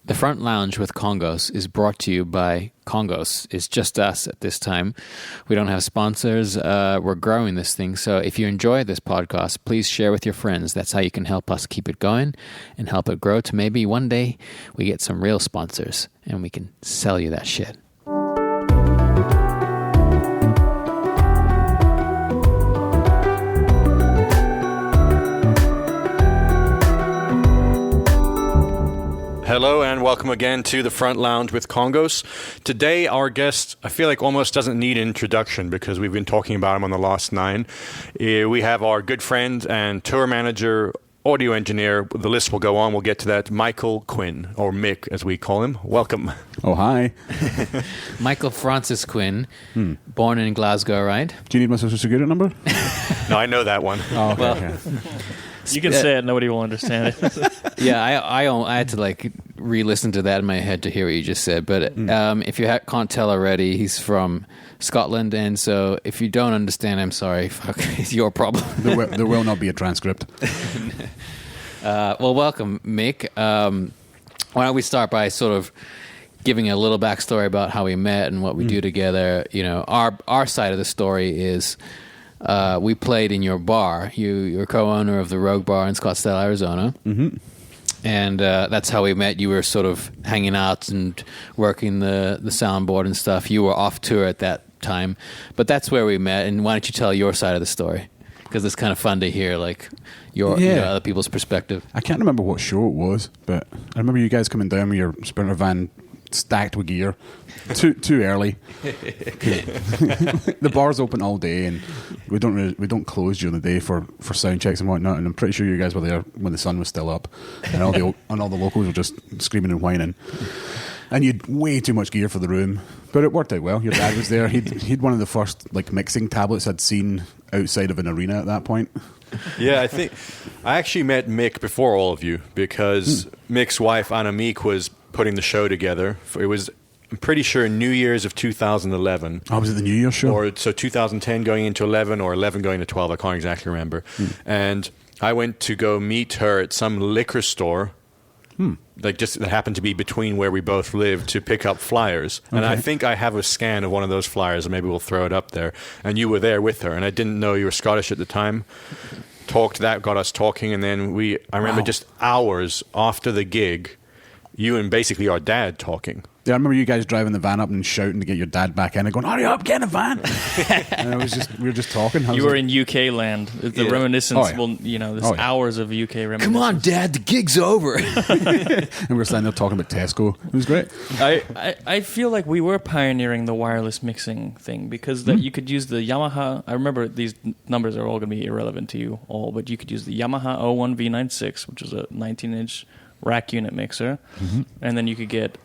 The Front Lounge with KONGOS is brought to you by KONGOS. It's just us at this time. We don't have sponsors. We're growing this thing. So if you enjoy this podcast, please share with your friends. That's how you can help us keep it going and help it grow to maybe one day we get some real sponsors and we can sell you that shit. Hello and welcome again to the Front Lounge with KONGOS. Today our guest, I feel like almost doesn't need an introduction because we've been talking about him on the last 9. We have our good friend and tour manager, audio engineer, the list will go on, we'll get to that, Michael Quinn, or Mick as we call him. Welcome. Oh, hi. Michael Francis Quinn, born in Glasgow, right? Do you need my social security number? No, I know that one. Oh, okay. Well, you can say it, nobody will understand it. Yeah, I had to re-listen to that in my head to hear what you just said. But if you can't tell already, he's from Scotland, and so if you don't understand, I'm sorry. Fuck, it's your problem. There will not be a transcript. Well, welcome, Mick. Why don't we start by sort of giving a little backstory about how we met and what we do together. You know, our side of the story is. We played in your bar. You're co-owner of the Rogue Bar in Scottsdale, Arizona. Mm-hmm. And that's how we met. You were sort of hanging out and working the soundboard and stuff. You were off tour at that time. But that's where we met. And why don't you tell your side of the story? Because it's kind of fun to hear, your other people's perspective. I can't remember what show it was, but I remember you guys coming down with your Sprinter van stacked with gear. Too early. The bar's open all day, and we don't close during the day for sound checks and whatnot. And I'm pretty sure you guys were there when the sun was still up, and all the locals were just screaming and whining. And you'd way too much gear for the room, but it worked out well. Your dad was there. He'd one of the first mixing tablets I'd seen outside of an arena at that point. Yeah, I think I actually met Mick before all of you because Mick's wife Annemiek was putting the show together. It was, I'm pretty sure, New Year's of 2011. Oh, was it the New Year's show? Or so 2010 going into 11 or 11 going to 12. I can't exactly remember. And I went to go meet her at some liquor store. That happened to be between where we both lived to pick up flyers. Okay. And I think I have a scan of one of those flyers, and maybe we'll throw it up there. And you were there with her, and I didn't know you were Scottish at the time. That got us talking, and then I remember just hours after the gig, you and basically our dad talking. Yeah, I remember you guys driving the van up and shouting to get your dad back in and going, "Hurry up, get in a van!" And we were just talking. You were in UK land. The reminiscence. Hours of UK reminiscence. Come on, Dad, the gig's over. And we were standing there talking about Tesco. It was great. I feel like we were pioneering the wireless mixing thing because you could use the Yamaha. I remember these numbers are all going to be irrelevant to you all, but you could use the Yamaha 01 V96, which was a 19-inch rack unit mixer, and then you could get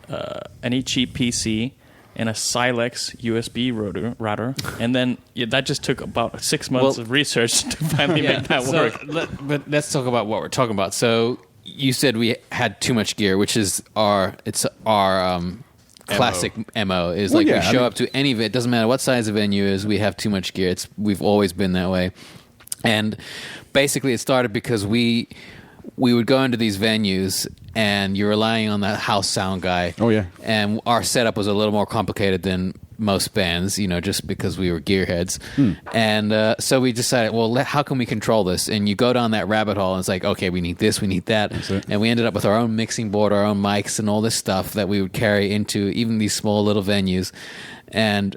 any cheap PC and a Silex USB router, and then that just took about 6 months of research to finally make that work. But let's talk about what we're talking about. So you said we had too much gear, which is our classic MO is we show up to any of it. It doesn't matter what size the venue is. We have too much gear. We've always been that way, and basically it started because we would go into these venues and you're relying on that house sound guy. Oh, yeah. And our setup was a little more complicated than most bands, just because we were gearheads. And so we decided, well, how can we control this? And you go down that rabbit hole and it's like, okay, we need this, we need that. And we ended up with our own mixing board, our own mics and all this stuff that we would carry into even these small little venues. And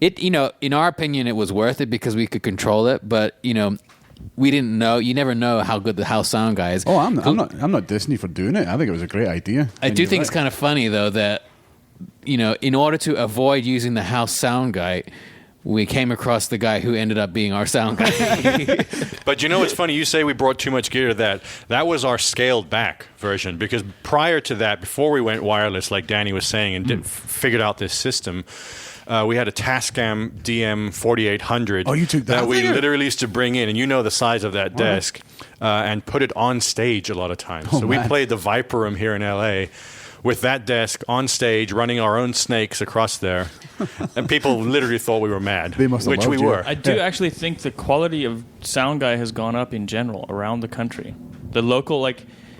it, in our opinion, it was worth it because we could control it. But, we didn't know. You never know how good the house sound guy is. Oh, I'm not Disney for doing it. I think it was a great idea. I do think it's kind of funny though that in order to avoid using the house sound guy, we came across the guy who ended up being our sound guy. But it's funny. You say we brought too much gear to that. That was our scaled back version because prior to that, before we went wireless, like Danny was saying, and figured out this system. We had a Tascam DM4800 you took that we literally used to bring in, and the size of that desk, and put it on stage a lot of times. So we played the Viper Room here in LA with that desk on stage, running our own snakes across there, and people literally thought we were mad, which we were. I do actually think the quality of sound guy has gone up in general around the country. The local,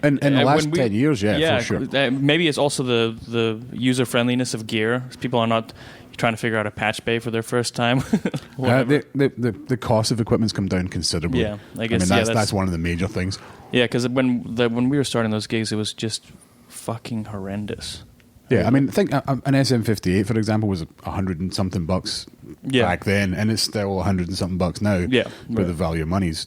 In the last when we- 10 years, yeah, for sure. Maybe it's also the user friendliness of gear. People are not trying to figure out a patch bay for their first time. The cost of equipment's come down considerably. Yeah, I guess, that's one of the major things. Yeah, because when we were starting those gigs, it was just fucking horrendous. Yeah, I mean, think an SM58, for example, was $100 and something bucks back then, and it's still $100 and something bucks now. Yeah, but the value of money's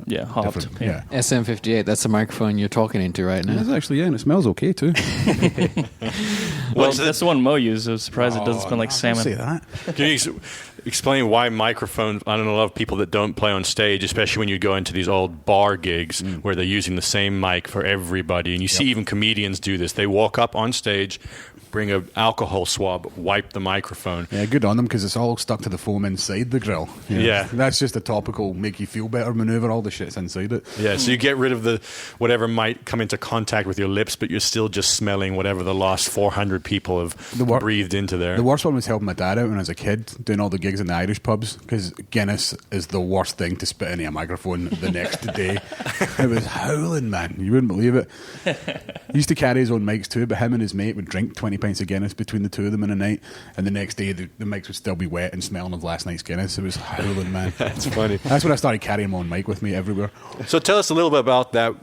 halved. different. Yeah. SM58, that's the microphone you're talking into right now. That's actually, and it smells okay too. Well, that's the one Mo used. I was surprised it doesn't smell like salmon. Say that. Can you explain why microphones? I don't know a lot of people that don't play on stage, especially when you go into these old bar gigs where they're using the same mic for everybody. And you see even comedians do this. They walk up on stage, bring an alcohol swab, wipe the microphone. Yeah, good on them because it's all stuck to the foam inside the grill. You know? Yeah. That's just a topical, make you feel better maneuver. All the shit's inside it. Yeah, so you get rid of the whatever might come into contact with your lips, but you're still just smelling whatever the last 400 people have breathed into there. The worst one was helping my dad out when I was a kid, doing all the gigs in the Irish pubs, because Guinness is the worst thing to spit into a microphone the next day. It was howling, man. You wouldn't believe it. He used to carry his own mics too, but him and his mate would drink 20 pints of Guinness between the two of them in a night, and the next day the mics would still be wet and smelling of last night's Guinness. It was howling, man. That's funny. That's when I started carrying my own mic with me everywhere. So tell us a little bit about that.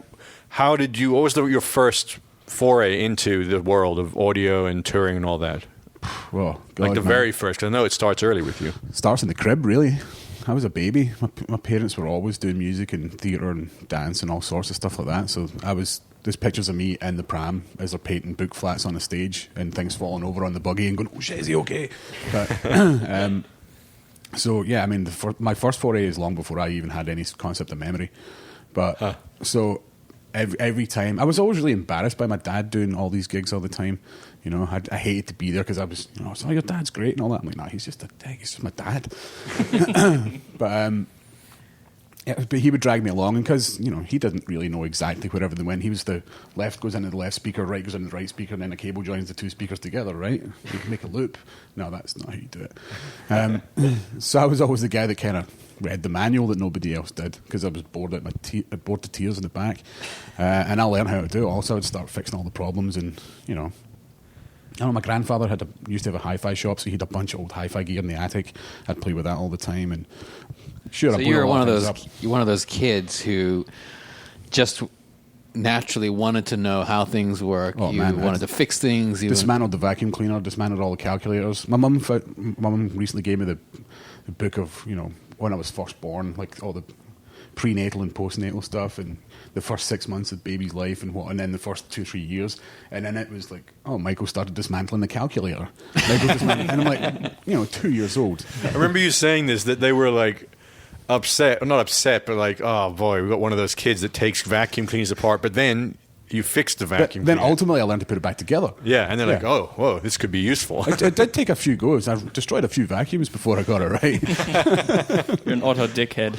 What was your first foray into the world of audio and touring and all that? Well, Like the very first, because I know it starts early with you. Starts in the crib, really. I was a baby. My parents were always doing music and theatre and dance and all sorts of stuff like that. So there's pictures of me in the pram as they're painting book flats on the stage and things falling over on the buggy and going, oh shit, is he okay? But, so yeah, I mean, my first foray is long before I even had any concept of memory. But so every time, I was always really embarrassed by my dad doing all these gigs all the time. You know, I hated to be there because I was, so your dad's great and all that. I'm like, nah, he's just a dick. He's just my dad. But he would drag me along, and because he didn't really know exactly where everything went. He was the left goes into the left speaker, right goes into the right speaker, and then a cable joins the two speakers together, right? You can make a loop. No, that's not how you do it. So I was always the guy that kind of read the manual that nobody else did because I was bored to tears in the back, and I learned how to do it. Also, I'd start fixing all the problems, and I know my grandfather used to have a hi-fi shop, so he had a bunch of old hi-fi gear in the attic. I'd play with that all the time, and sure. So you're one of those kids who just naturally wanted to know how things work. You wanted to fix things. Dismantled the vacuum cleaner, dismantled all the calculators. My mum recently gave me the book of when I was first born, like all the prenatal and postnatal stuff, and the first 6 months of baby's life, and then the first 2-3 years, and then it was like, oh, Michael started dismantling the calculator. And I'm like, 2 years old. I remember you saying this, that they were like upset, not upset, but like, oh boy, we got one of those kids that takes vacuum cleaners apart, but then you fixed the vacuum Then cleaner. ultimately I learned to put it back together. Yeah, and they're like, oh, whoa, this could be useful. It did take a few goes. I destroyed a few vacuums before I got it right. You're an auto dickhead.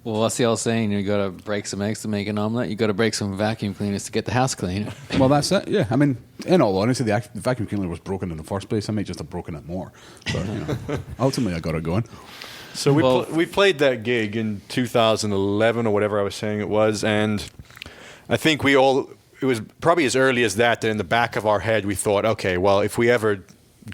Well, what's the old saying? You got to break some eggs to make an omelet. You got to break some vacuum cleaners to get the house clean. Well, that's it. Yeah, I mean, in all honesty, the vacuum cleaner was broken in the first place. I might just have broken it more, but ultimately I got it going. So we played that gig in 2011 or whatever I was saying it was, and I think it was probably as early as that in the back of our head we thought, okay, well, if we ever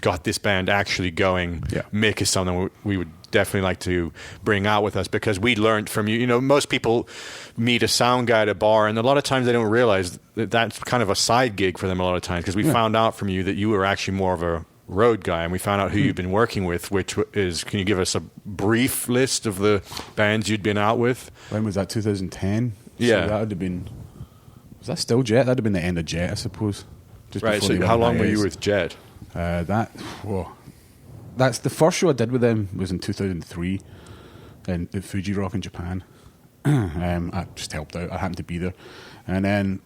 got this band actually going, Mick is something we would definitely like to bring out with us, because we learned from you. Most people meet a sound guy at a bar, and a lot of times they don't realize that that's kind of a side gig for them a lot of times, because we found out from you that you were actually more of a road guy, and we found out who you've been working with, which is, can you give us a brief list of the bands you'd been out with? When was that? 2010? Yeah. So that would have been, was that still Jet? That would have been the end of Jet, I suppose. Just Right, so how long were you with Jet? That's the first show I did with them was in 2003 at Fuji Rock in Japan. I just helped out. I happened to be there, and then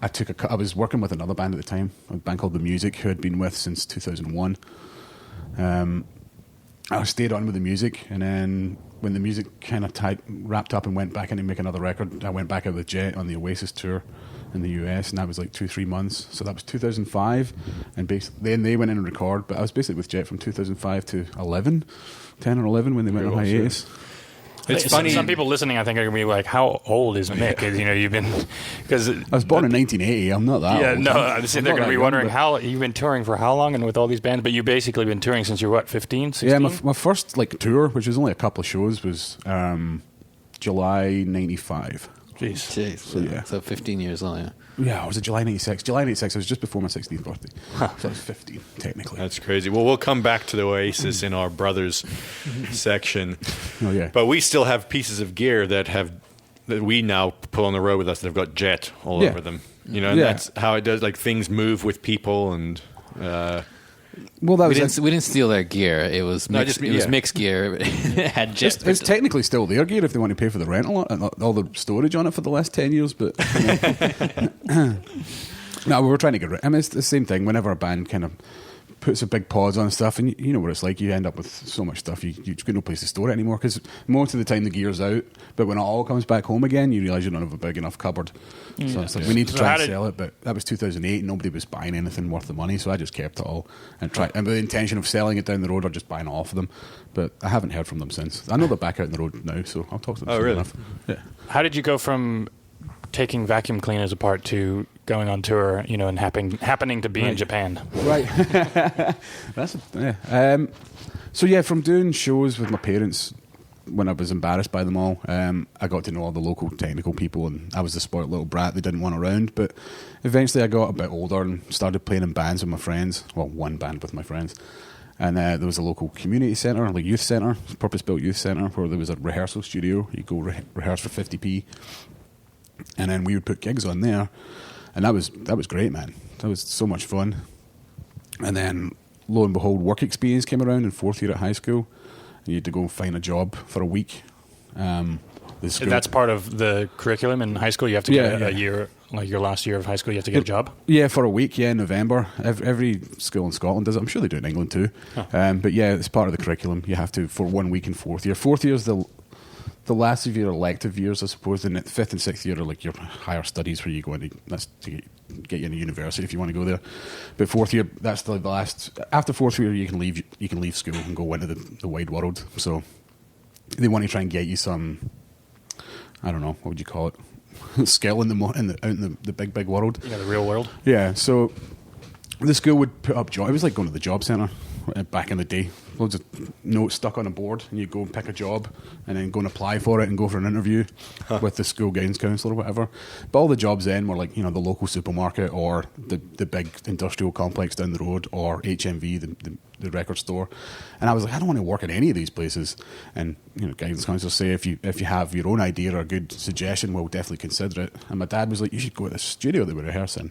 I was working with another band at the time, a band called The Music, who I'd been with since 2001. I stayed on with The Music, and then when The Music kind of wrapped up and went back in to make another record, I went back out with Jet on the Oasis tour in the US, and that was like 2-3 months. So that was 2005, and then they went in and record. But I was basically with Jet from 2005 to 10 or 11 when they went on hiatus. It's funny. Some people listening, I think, are going to be like, "How old is Mick?" You've been because I was born in 1980. I'm not that old. No, they're going to be wondering how you've been touring for how long and with all these bands. But you've basically been touring since you're what, 15, 16? Yeah, my first tour, which was only a couple of shows, was July '95. Jeez. So 15 years on, yeah. Yeah, was it July '96? July '96. It was just before my 16th birthday, so I was 15 technically. That's crazy. Well, we'll come back to the Oasis in our brothers section. Oh yeah, but we still have pieces of gear that we now pull on the road with us that have got Jet all over them. And that's how it does. Like things move with people, and well, that we didn't steal their gear. It was mixed gear. It had Jet. It's technically still their gear if they want to pay for the rental and all the storage on it for the last 10 years. But no, we were trying to get rid. I mean, it's the same thing. Whenever a band kind of puts a big pause on stuff, and you know what it's like, you end up with so much stuff you got no place to store it anymore, because most of the time the gear's out, but when it all comes back home again, you realise you don't have a big enough cupboard. So it's like we need to try and sell it, but that was 2008 and nobody was buying anything worth the money, so I just kept it all and with the intention of selling it down the road or just buying it off of them. But I haven't heard from them since. I know they're back out on the road now, so I'll talk to them soon enough. Yeah. How did you go from taking vacuum cleaners apart to going on tour, and happening to be in Japan? Right. From doing shows with my parents when I was embarrassed by them all, I got to know all the local technical people, and I was the spoiled little brat they didn't want around. But eventually I got a bit older and started playing in bands with my friends. Well, one band with my friends. And there was a local community centre, like youth centre, purpose-built youth centre, where there was a rehearsal studio. You go rehearse for 50p. And then we would put gigs on there. And that was great, man. That was so much fun. And then, lo and behold, work experience came around in fourth year at high school. And you had to go find a job for a week. That's part of the curriculum in high school? You have to get a year, like your last year of high school, you have to get a job? Yeah, for a week, in November. Every school in Scotland does it. I'm sure they do it in England too. Huh. But yeah, it's part of the curriculum. You have to, for 1 week in fourth year. Fourth year is the last of your elective years, I suppose, and the fifth and sixth year are like your higher studies where you go into, that's to get you into university if you want to go there. But fourth year, that's the last. After fourth year, you can leave school and go into the wide world. So they want to try and get you some, I don't know, what would you call it, skill out in the big world. Yeah, the real world. Yeah, so the school would put up jobs. It was like going to the job centre back in the day. Loads of notes stuck on a board, and you go and pick a job and then go and apply for it and go for an interview with the school guidance counsellor or whatever. But all the jobs then were like, the local supermarket or the big industrial complex down the road or HMV, the record store. And I was like, I don't want to work at any of these places. And guidance counsellors say if you have your own idea or a good suggestion, we'll definitely consider it. And my dad was like, you should go to the studio that we rehearse in.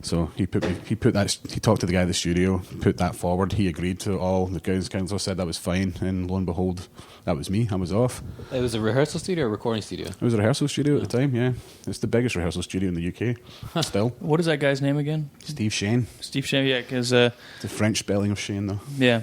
So he talked to the guy at the studio, put that forward. He agreed to all. The guidance counsellor said that was fine, and lo and behold, that was me. I was off. It was a rehearsal studio or a recording studio? It was a rehearsal studio at the time, yeah. It's the biggest rehearsal studio in the UK, still. What is that guy's name again? Steve Shane. Steve Shane, yeah, because... the French spelling of Shane, though. Yeah.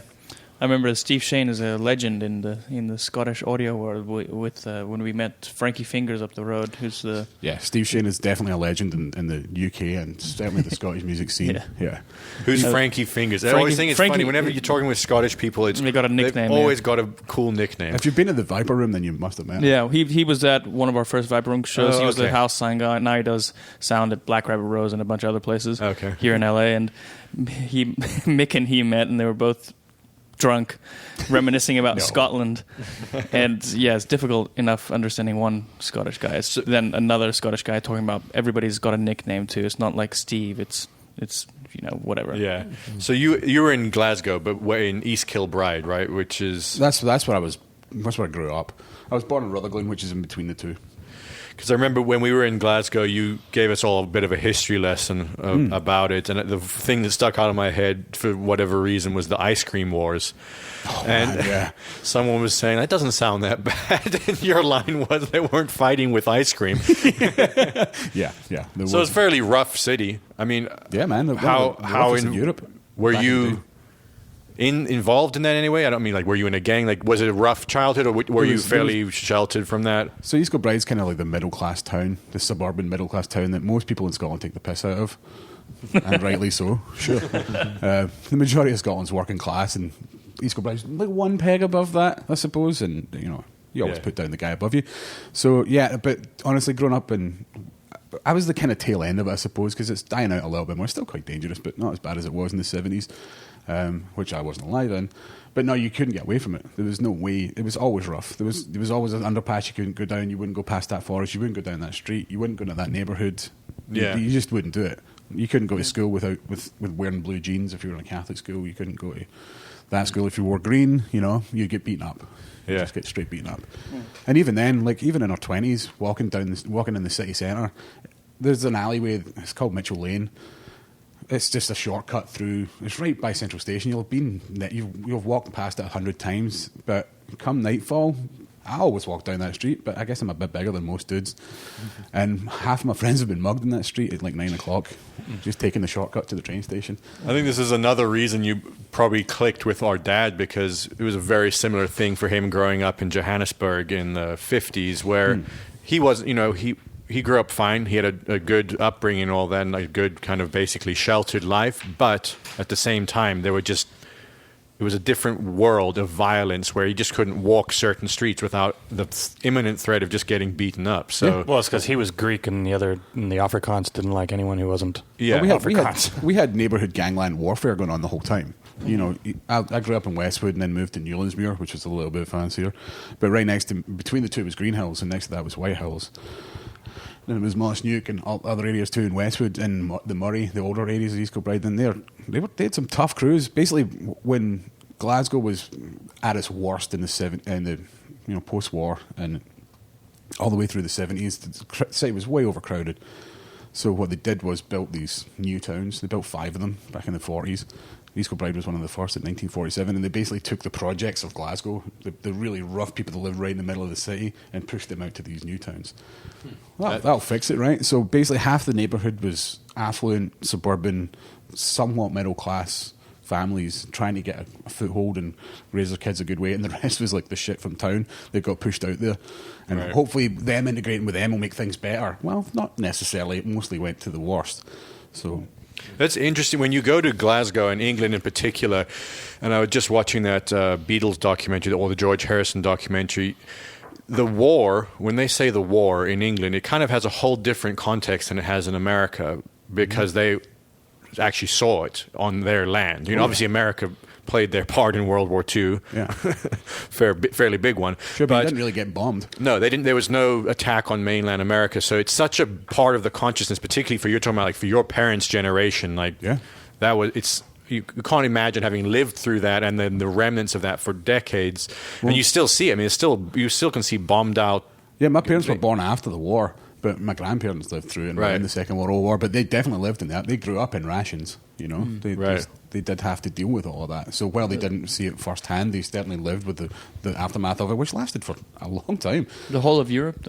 I remember Steve Shane is a legend in the Scottish audio world with when we met Frankie Fingers up the road, who's the... Yeah, Steve Shane is definitely a legend in the UK and certainly the Scottish music scene. Yeah. Who's Frankie Fingers? I always think it's funny, whenever you're talking with Scottish people, they got a nickname. They've always got a cool nickname. If you've been at the Viper Room, then you must have met him. Yeah, he was at one of our first Viper Room shows. He was the house sign guy. Now he does sound at Black Rabbit Rose and a bunch of other places here in LA. And Mick and he met, and they were both drunk, reminiscing about Scotland. And yeah, it's difficult enough understanding one Scottish guy than another Scottish guy talking about everybody's got a nickname too. It's not like Steve, it's whatever. Yeah. So you were in Glasgow, but in East Kilbride, right? Which is that's where I grew up. I was born in Rutherglen, which is in between the two. Because I remember when we were in Glasgow, you gave us all a bit of a history lesson about it. And the thing that stuck out of my head, for whatever reason, was the ice cream wars. Someone was saying, that doesn't sound that bad. And your line was, they weren't fighting with ice cream. Yeah. So it's a fairly rough city. I mean, yeah, man. How in Europe were you involved in that anyway? I don't mean like, were you in a gang? Like, was it a rough childhood, or were you fairly sheltered from that? So East Kilbride's kind of like the middle class town, the suburban middle class town that most people in Scotland take the piss out of, and rightly so. Sure, the majority of Scotland's working class, and East Kilbride's like one peg above that, I suppose. And You always put down the guy above you. So, yeah, but honestly, growing up I was the kind of tail end of it, I suppose, because it's dying out a little bit more. It's still quite dangerous, but not as bad as it was in the 70s, which I wasn't alive in. But no, you couldn't get away from it. There was no way. It was always rough. There was always an underpass you couldn't go down. You wouldn't go past that forest. You wouldn't go down that street. You wouldn't go to that neighbourhood. You just wouldn't do it. You couldn't go to school with wearing blue jeans if you were in a Catholic school. You couldn't go to that school if you wore green. You'd get beaten up. You just get straight beaten up. And even then, even in our 20s, walking in the city centre, there's an alleyway. It's called Mitchell Lane. It's just a shortcut through. It's right by Central Station. You've walked past it 100 times, but come nightfall, I always walk down that street. But I guess I'm a bit bigger than most dudes, and half of my friends have been mugged in that street at 9 o'clock, just taking the shortcut to the train station. I think this is another reason you probably clicked with our dad, because it was a very similar thing for him growing up in Johannesburg in the 50s, where he was, he grew up fine. He had a good upbringing and all that, and a good kind of basically sheltered life. But at the same time, it was a different world of violence where he just couldn't walk certain streets without the imminent threat of just getting beaten up. So, well, it's because he was Greek, and the Afrikaans didn't like anyone who wasn't. Yeah, we had neighbourhood gangland warfare going on the whole time. I grew up in Westwood and then moved to Newlandsmuir, which is a little bit fancier. But between the two was Green Hills, and next to that was White Hills. Then it was Mossnuke and all other areas too in Westwood and the Murray, the older areas of East Kilbride. And they had some tough crews. Basically, when Glasgow was at its worst in the post-war and all the way through the 70s, the city was way overcrowded. So what they did was built these new towns. They built 5 of them back in the 40s. East Kilbride was one of the first in 1947, and they basically took the projects of Glasgow, the really rough people that lived right in the middle of the city, and pushed them out to these new towns. That'll fix it, right? So basically half the neighbourhood was affluent, suburban, somewhat middle-class families trying to get a foothold and raise their kids a good way, and the rest was like the shit from town that got pushed out there. And hopefully them integrating with them will make things better. Well, not necessarily. It mostly went to the worst. So... That's interesting. When you go to Glasgow and England in particular, and I was just watching that Beatles documentary or the George Harrison documentary, the war, when they say the war in England, it kind of has a whole different context than it has in America, because they actually saw it on their land. Obviously America played their part in World War II. Yeah. Fairly big one. Sure, but they didn't really get bombed. No, they didn't. There was no attack on mainland America. So it's such a part of the consciousness, particularly for you're talking about for your parents' generation. You can't imagine having lived through that and then the remnants of that for decades. And you still see it. I mean, you still can see bombed out. Yeah, my parents were born after the war, but my grandparents lived through it in the Second World War. But they definitely lived in that. They grew up in rations. They did have to deal with all of that. So while they didn't see it firsthand, they certainly lived with the aftermath of it, which lasted for a long time. The whole of Europe,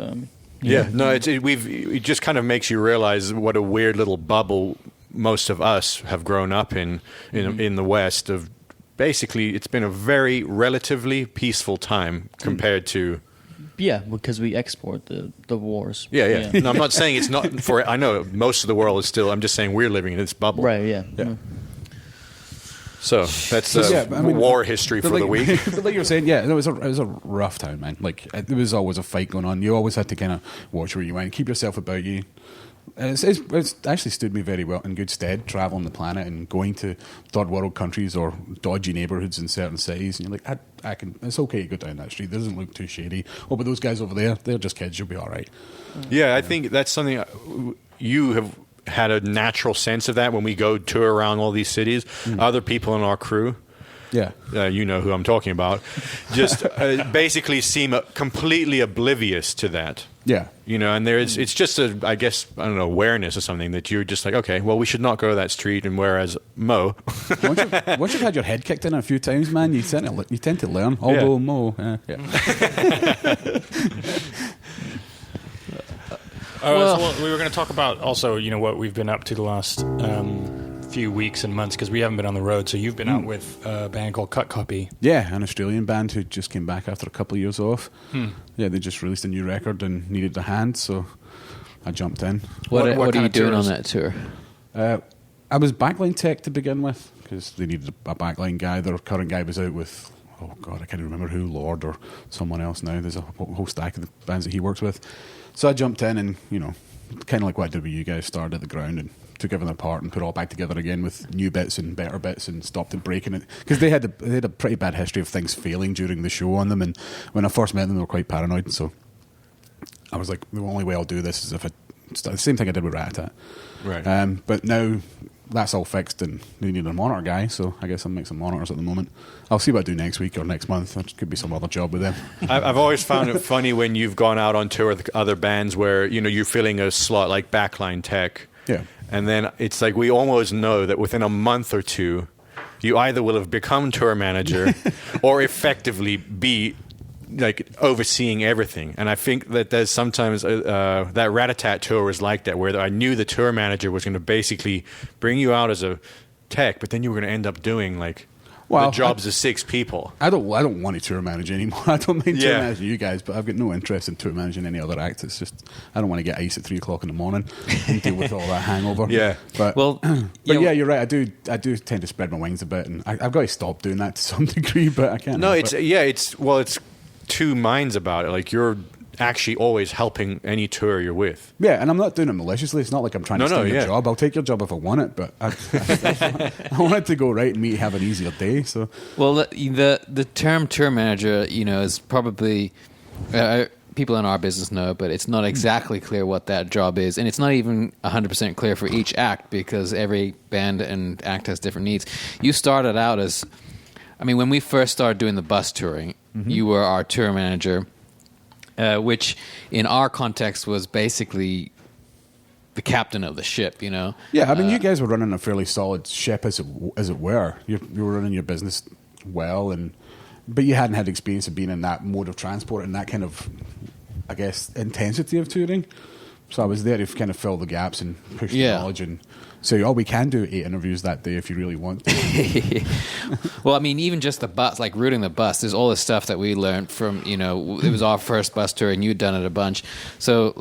it just kind of makes you realize what a weird little bubble most of us have grown up in the West. Of basically, it's been a very relatively peaceful time compared to. Yeah, because we export the wars. Yeah. No, I'm not saying it's not for. I know most of the world is still. I'm just saying we're living in this bubble. Right. Yeah. So that's war history for the week. But like you were saying, it was a rough time, man. There was always a fight going on. You always had to kind of watch where you went, keep yourself about you. And it's actually stood me very well in good stead traveling the planet and going to third world countries or dodgy neighbourhoods in certain cities. And you're like, I can. It's okay to go down that street. It doesn't look too shady. Oh, but those guys over there, they're just kids. You'll be all right. Yeah, I think that's something you have had a natural sense of that when we go tour around all these cities. Other people in our crew, you know who I'm talking about, just basically seem completely oblivious to that. Yeah. And it's just awareness or something that you're just like, okay, well, we should not go to that street. And whereas Mo, once you've had your head kicked in a few times, man, you tend to learn. Although Mo, So we were going to talk about also, what we've been up to the last few weeks and months, because we haven't been on the road. So you've been out with a band called Cut Copy. Yeah, an Australian band who just came back after a couple of years off. Yeah, they just released a new record and needed a hand, so I jumped in. What are you doing on that tour? I was backline tech to begin with, because they needed a backline guy. Their current guy was out with oh God, I can't remember who, Lord or someone else now. There's a whole stack of the bands that he works with. So I jumped in and, kind of like what I did with you guys, started at the ground and took everything apart and put it all back together again with new bits and better bits and stopped it breaking it. Because they had a pretty bad history of things failing during the show on them. And when I first met them, they were quite paranoid. So I was like, the only way I'll do this is if I start the same thing I did with Ratatat. Right. But now that's all fixed and they need a monitor guy, so I guess I'm making some monitors at the moment. I'll see what I do next week or next month. There could be some other job with them. I've always found it funny when you've gone out on tour with other bands where, you're filling a slot like backline tech. Yeah. And then it's like we almost know that within a month or two, you either will have become tour manager or effectively be like overseeing everything. And I think that there's sometimes that Ratatat tour was like that, where I knew the tour manager was going to basically bring you out as a tech, but then you were going to end up doing the jobs of 6 people. I don't want to tour manage anymore. I don't mind tour managing you guys, but I've got no interest in tour managing any other acts. It's just I don't want to get ice at 3 o'clock in the morning and deal with all that hangover. Yeah, but you're right. I do tend to spread my wings a bit, and I've got to stop doing that to some degree. But I can't. No, it's 2 minds about it. Like you're actually always helping any tour you're with. Yeah, and I'm not doing it maliciously. It's not like I'm trying to steal your job. I'll take your job if I want it, but I want it to go right and me have an easier day. So, well, the term tour manager, is probably people in our business know, but it's not exactly clear what that job is, and it's not even 100% clear for each act because every band and act has different needs. You started out as, when we first started doing the bus touring, you were our tour manager. Which in our context was basically the captain of the ship, Yeah, you guys were running a fairly solid ship as it were. You were running your business well, but you hadn't had experience of being in that mode of transport and that kind of, I guess, intensity of touring. So I was there to kind of fill the gaps and push the knowledge and say, we can do 8 interviews that day if you really want to. Well, even just the bus, like routing the bus, there's all this stuff that we learned from, it was our first bus tour and you'd done it a bunch. So,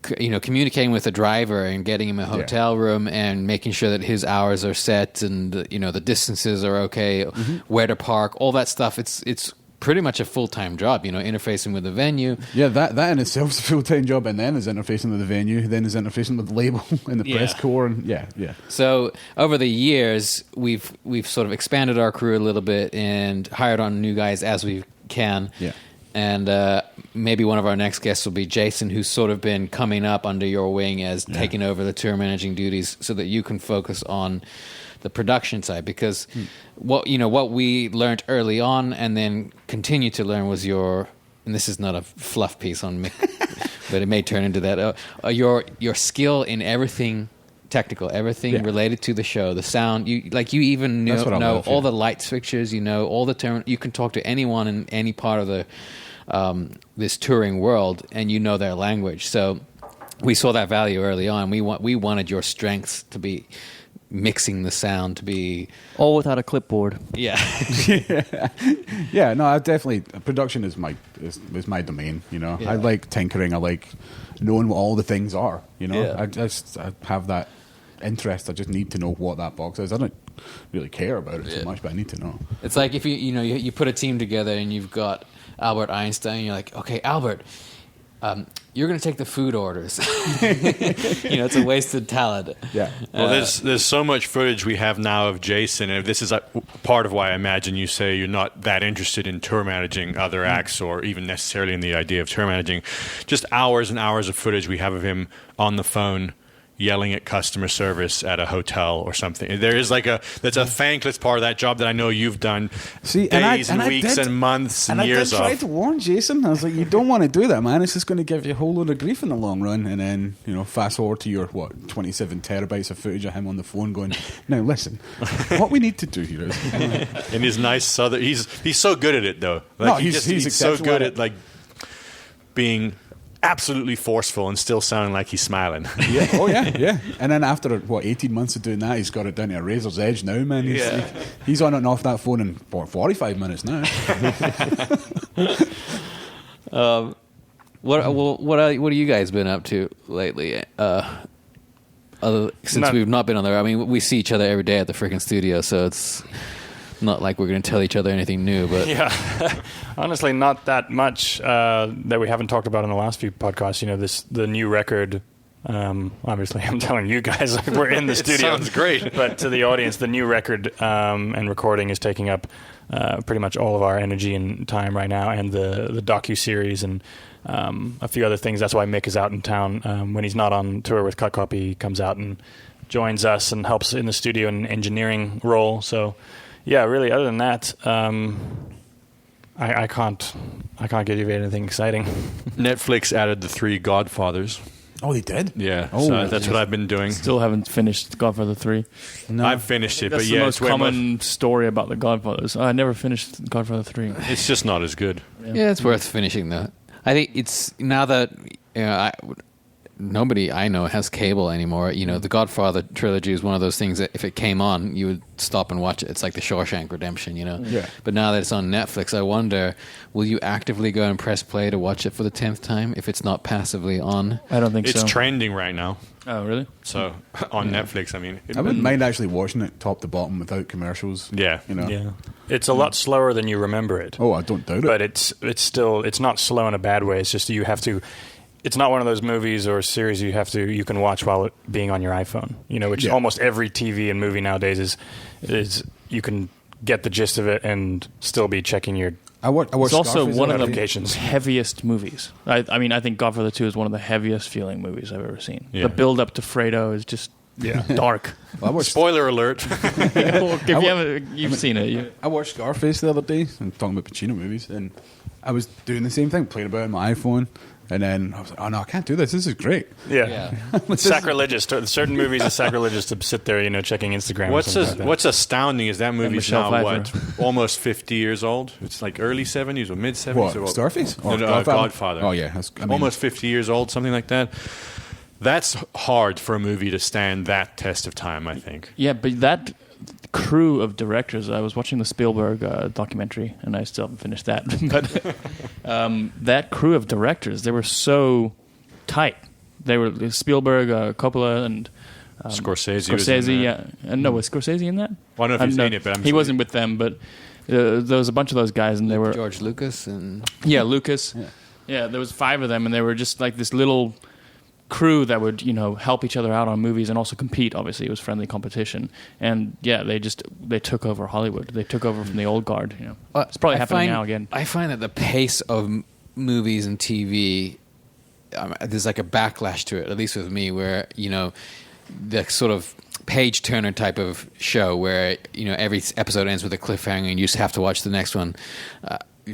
communicating with the driver and getting him a hotel room and making sure that his hours are set and, the distances are okay, where to park, all that stuff, it's pretty much a full-time job, interfacing with the venue. Yeah, that in itself is a full-time job, and then is interfacing with the venue, then is interfacing with the label and the press corps, and yeah. So over the years, we've sort of expanded our crew a little bit and hired on new guys as we can. Yeah. And maybe one of our next guests will be Jason, who's sort of been coming up under your wing as taking over the tour managing duties so that you can focus on the production side, because what we learned early on and then continue to learn was and this is not a fluff piece on me, but it may turn into that, your skill in everything technical, everything related to the show, the sound, you even know all the light fixtures, all the term, you can talk to anyone in any part of the this touring world and their language. So we saw that value early on. We wanted your strengths to be mixing the sound, to be all without a clipboard. Yeah. No, I definitely, production is my domain. I like tinkering. I like knowing what all the things are. I have that interest. I just need to know what that box is. I don't really care about it so much, but I need to know. It's like if you put a team together and you've got Albert Einstein, you're like, okay, Albert, you're going to take the food orders. It's a wasted talent. Yeah. Well, there's so much footage we have now of Jason, and this is part of why I imagine you say you're not that interested in tour managing other acts or even necessarily in the idea of tour managing. Just hours and hours of footage we have of him on the phone yelling at customer service at a hotel or something. There is that's a thankless part of that job that I know you've done days and weeks and months and years of. I tried to warn Jason. I was like, you don't want to do that, man. It's just going to give you a whole load of grief in the long run. And then, fast forward to your, 27 terabytes of footage of him on the phone going, now listen, what we need to do here is... in his nice southern... He's so good at it, though. He's so good at being... absolutely forceful and still sounding like he's smiling. Yeah. Oh, yeah. And then after, 18 months of doing that, he's got it down to a razor's edge now, man. He's on and off that phone in 45 minutes now. What have you guys been up to lately? Since we've not been on there. We see each other every day at the freaking studio, so it's... Not like we're going to tell each other anything new, but Yeah, honestly, not that much that we haven't talked about in the last few podcasts. The new record. Obviously, I'm telling you guys like we're in the studio. Sounds great, but to the audience, the new record and recording is taking up pretty much all of our energy and time right now, and the docu-series and a few other things. That's why Mick is out in town. When he's not on tour with Cut Copy, he comes out and joins us and helps in the studio in engineering role. So, yeah, really, other than that, I can't give you anything exciting. Netflix added the 3 Godfathers. Oh, they did? Yeah, Oh, so that's what I've been doing. Still haven't finished Godfather 3. No. I've finished it, That's but the yeah, most it's way common story about the Godfathers. I never finished Godfather 3. it's just not as good. yeah, it's worth finishing though. I think it's now that nobody I know has cable anymore. The Godfather trilogy is one of those things that if it came on, you would stop and watch it. It's like the Shawshank Redemption, Yeah. But now that it's on Netflix, I wonder, will you actively go and press play to watch it for the 10th time if it's not passively on? I don't think It's so. trending right now. Oh, really? So on Netflix, I mean, I wouldn't mind actually watching it top to bottom without commercials. Yeah. Yeah, it's a lot slower than you remember it. Oh, I don't doubt it. But it's not slow in a bad way. It's just you have to. It's not one of those movies or series you can watch while being on your iPhone. Which Yeah. almost every TV and movie nowadays is you can get the gist of it and still be checking your. I watched It's also Scarface one of the applications. heaviest movies. I mean, I think Godfather 2 is one of the heaviest feeling movies I've ever seen. Yeah. The build up to Fredo is just dark. I watched, Spoiler alert. If you haven't, you've seen it. I watched Scarface the other day, and talking about Pacino movies, and I was doing the same thing, playing about it on my iPhone, and then I was like, oh no, I can't do this. This is great. Yeah. Sacrilegious. Certain movies are sacrilegious to sit there, checking Instagram. What's astounding is that movie's Michelle now Pfeiffer. almost 50 years old. It's like early 70s or mid 70s. What, Scarface? No, Or Godfather. Oh yeah, Almost 50 years old, something like that. That's hard for a movie to stand that test of time, I think. Yeah, but that crew of directors, I was watching the Spielberg documentary, and I still haven't finished that. But that crew of directors, they were so tight. They were Spielberg, Coppola, and Scorsese was in Scorsese, that. yeah. And no, was Scorsese in that? Well, I don't know if you've seen it, but he wasn't with them, but there was a bunch of those guys, and they were George Lucas and Lucas. Yeah, there was 5 of them, and they were just like this little crew that would help each other out on movies and also compete. Obviously, it was friendly competition, and they took over Hollywood. They took over from the old guard. It's probably happening now again. I find that the pace of movies and TV, there's like a backlash to it, at least with me, where the sort of page turner type of show where every episode ends with a cliffhanger and you just have to watch the next one.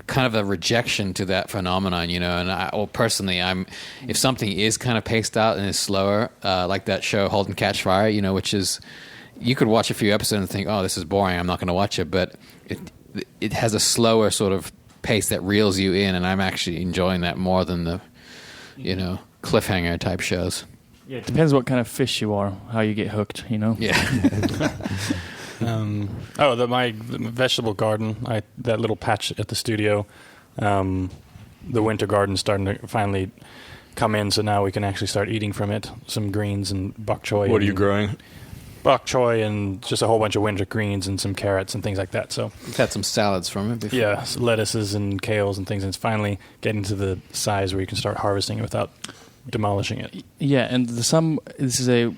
Kind of a rejection to that phenomenon, and personally, if something is kind of paced out and is slower, like that show *Halt and Catch Fire*, which is, you could watch a few episodes and think, oh, this is boring, I'm not going to watch it, but it has a slower sort of pace that reels you in, and I'm actually enjoying that more than the, cliffhanger type shows. Yeah, it depends what kind of fish you are, how you get hooked. Yeah. My vegetable garden, that little patch at the studio, the winter garden's starting to finally come in, so now we can actually start eating from it. Some greens and bok choy. What are you growing? Bok choy and just a whole bunch of winter greens and some carrots and things like that. So We've had some salads from it before. yeah, lettuces and kales and things, and it's finally getting to the size where you can start harvesting it without demolishing it. Yeah, and this is a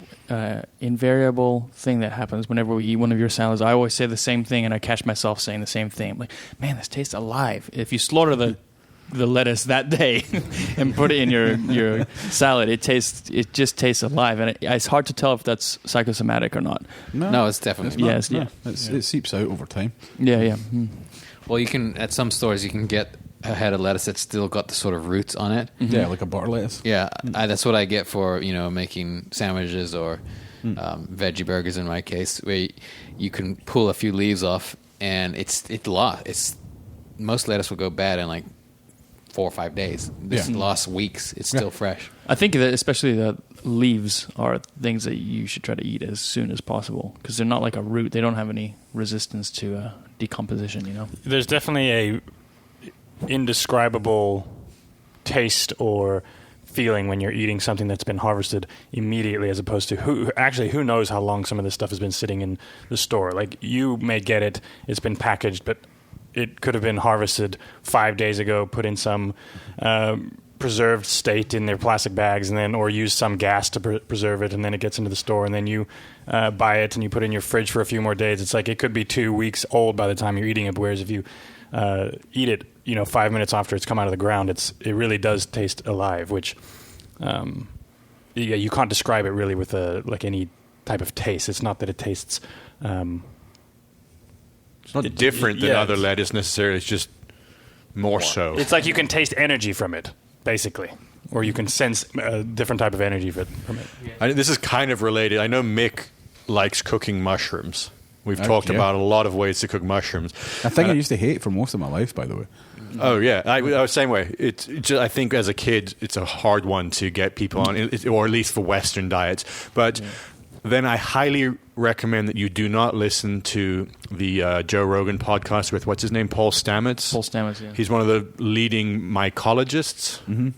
invariable thing that happens whenever we eat one of your salads. I always say the same thing, and I catch myself saying the same thing. I'm like, man, this tastes alive. If you slaughter the lettuce that day and put it in your salad, it just tastes alive, and it's hard to tell if that's psychosomatic or not. No, it's definitely Yes, yeah. It seeps out over time. Yeah. Well, you can, at some stores, you can get a head of lettuce that's still got the sort of roots on it. Yeah, like a butter lettuce. Yeah, that's what I get for making sandwiches or veggie burgers in my case, where you can pull a few leaves off, and it's most lettuce will go bad in like 4 or 5 days. This last weeks, it's still fresh. I think that especially the leaves are things that you should try to eat as soon as possible because they're not like a root. They don't have any resistance to decomposition. There's definitely a indescribable taste or feeling when you're eating something that's been harvested immediately, as opposed to who knows how long some of this stuff has been sitting in the store. Like, you may get it, it's been packaged, but it could have been harvested 5 days ago, put in some preserved state in their plastic bags, and then or use some gas to preserve it, and then it gets into the store, and then you buy it and you put it in your fridge for a few more days. It's like it could be 2 weeks old by the time you're eating it. Whereas if you eat it, 5 minutes after it's come out of the ground, it really does taste alive. Which you can't describe it really with any type of taste. It's not that it tastes. It's not different than other lettuce necessarily. It's just more so. It's like you can taste energy from it, basically, or you can sense a different type of energy from it. This is kind of related. I know Mick likes cooking mushrooms. We've talked about a lot of ways to cook mushrooms. A thing I used to hate for most of my life, by the way. Oh yeah, I was the same way. It's just, I think as a kid, it's a hard one to get people on, or at least for Western diets. But then I highly recommend that you do not listen to the Joe Rogan podcast with what's his name, Paul Stamets. Paul Stamets, yeah. He's one of the leading mycologists. Mm-hmm.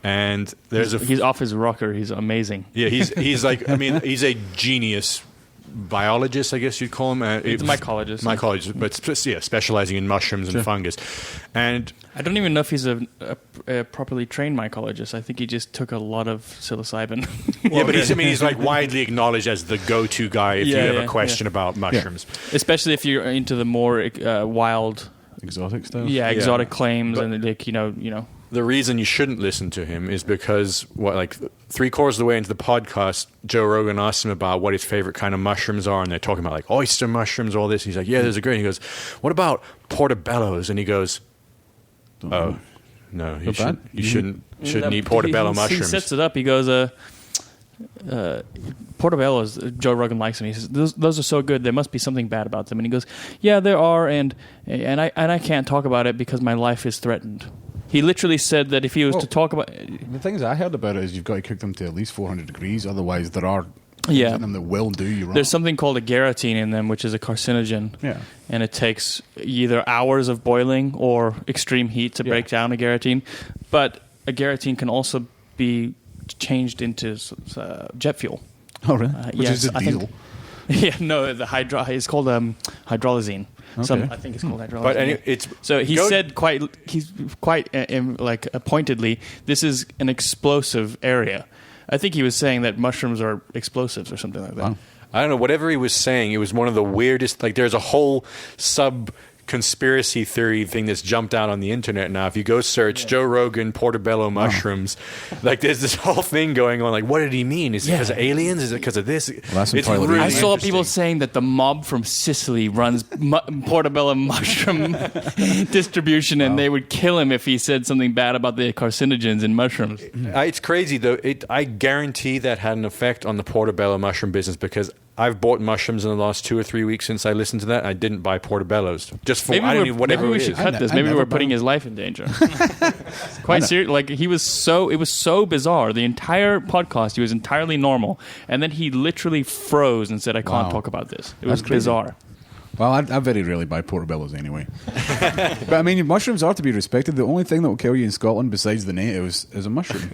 And he's off his rocker. He's amazing. Yeah, he's like, I mean, he's a genius biologist, I guess you'd call him. It's a mycologist. Mycologist, but specializing in mushrooms and fungus. And I don't even know if he's a properly trained mycologist. I think he just took a lot of psilocybin. But he's like widely acknowledged as the go-to guy if you have a question about mushrooms. Yeah. Especially if you're into the more wild, exotic stuff. Yeah, exotic claims, and like you know. The reason you shouldn't listen to him is because 3/4 of the way into the podcast, Joe Rogan asked him about what his favorite kind of mushrooms are, and they're talking about like oyster mushrooms, all this. He's like, yeah, there's a great. He goes, what about portobellos? And he goes, oh, no, you shouldn't eat portobello mushrooms. He sets it up. He goes, portobellos, Joe Rogan likes them. He says, those are so good, there must be something bad about them. And he goes, yeah, there are, and I can't talk about it because my life is threatened. He literally said that if he was to talk about... The things I heard about it is you've got to cook them to at least 400 degrees, otherwise there are things in them that will do you wrong. There's something called a garatine in them, which is a carcinogen. Yeah. And it takes either hours of boiling or extreme heat to break down a garatine. But a garatine can also be changed into jet fuel. Oh, really? Which is a diesel. It's called hydrolysine. Okay. I think it's called hydrolysine. But he's quite pointedly, this is an explosive area. I think he was saying that mushrooms are explosives or something like that. Wow. I don't know. Whatever he was saying, it was one of the weirdest. Like, there's a whole conspiracy theory thing that's jumped out on the internet now. If you go search Joe Rogan portobello mushrooms, like there's this whole thing going on. Like, what did he mean? Is it because of aliens? Is it because of this? I saw people saying that the mob from Sicily runs portobello mushroom distribution, and they would kill him if he said something bad about the carcinogens in mushrooms. It's crazy though. I guarantee that had an effect on the portobello mushroom business, because I've bought mushrooms in the last 2 or 3 weeks since I listened to that. I didn't buy portobellos. Just for maybe we should cut this. Maybe we're putting his life in danger. Quite serious. Like, it was so bizarre. The entire podcast, he was entirely normal, and then he literally froze and said, "I can't talk about this." It was bizarre. Well, I very rarely buy portobellos anyway. But I mean, mushrooms are to be respected. The only thing that will kill you in Scotland besides the natives is a mushroom.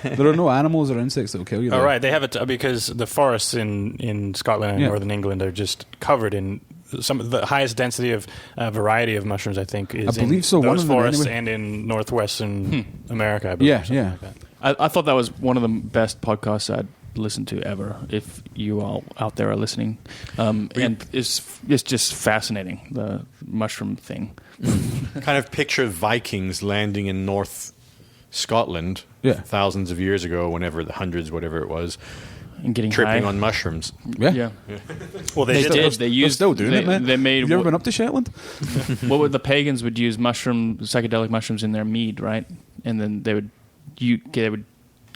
There are no animals or insects that will kill you. Oh, right. They have it because the forests in Scotland and northern England are just covered in some of the highest density of variety of mushrooms, I think, is I believe so. those forests and in northwestern America, I believe. Yeah. I thought that was one of the best podcasts I'd listened to ever, if you all out there are listening. And it's just fascinating, the mushroom thing. Kind of picture Vikings landing in North Scotland thousands of years ago, whenever the hundreds, whatever it was, and getting tripping high on mushrooms. Yeah. Well, they did. They're still doing it, man. They made. Have you ever been up to Shetland? The pagans would use psychedelic mushrooms in their mead, right? And then they would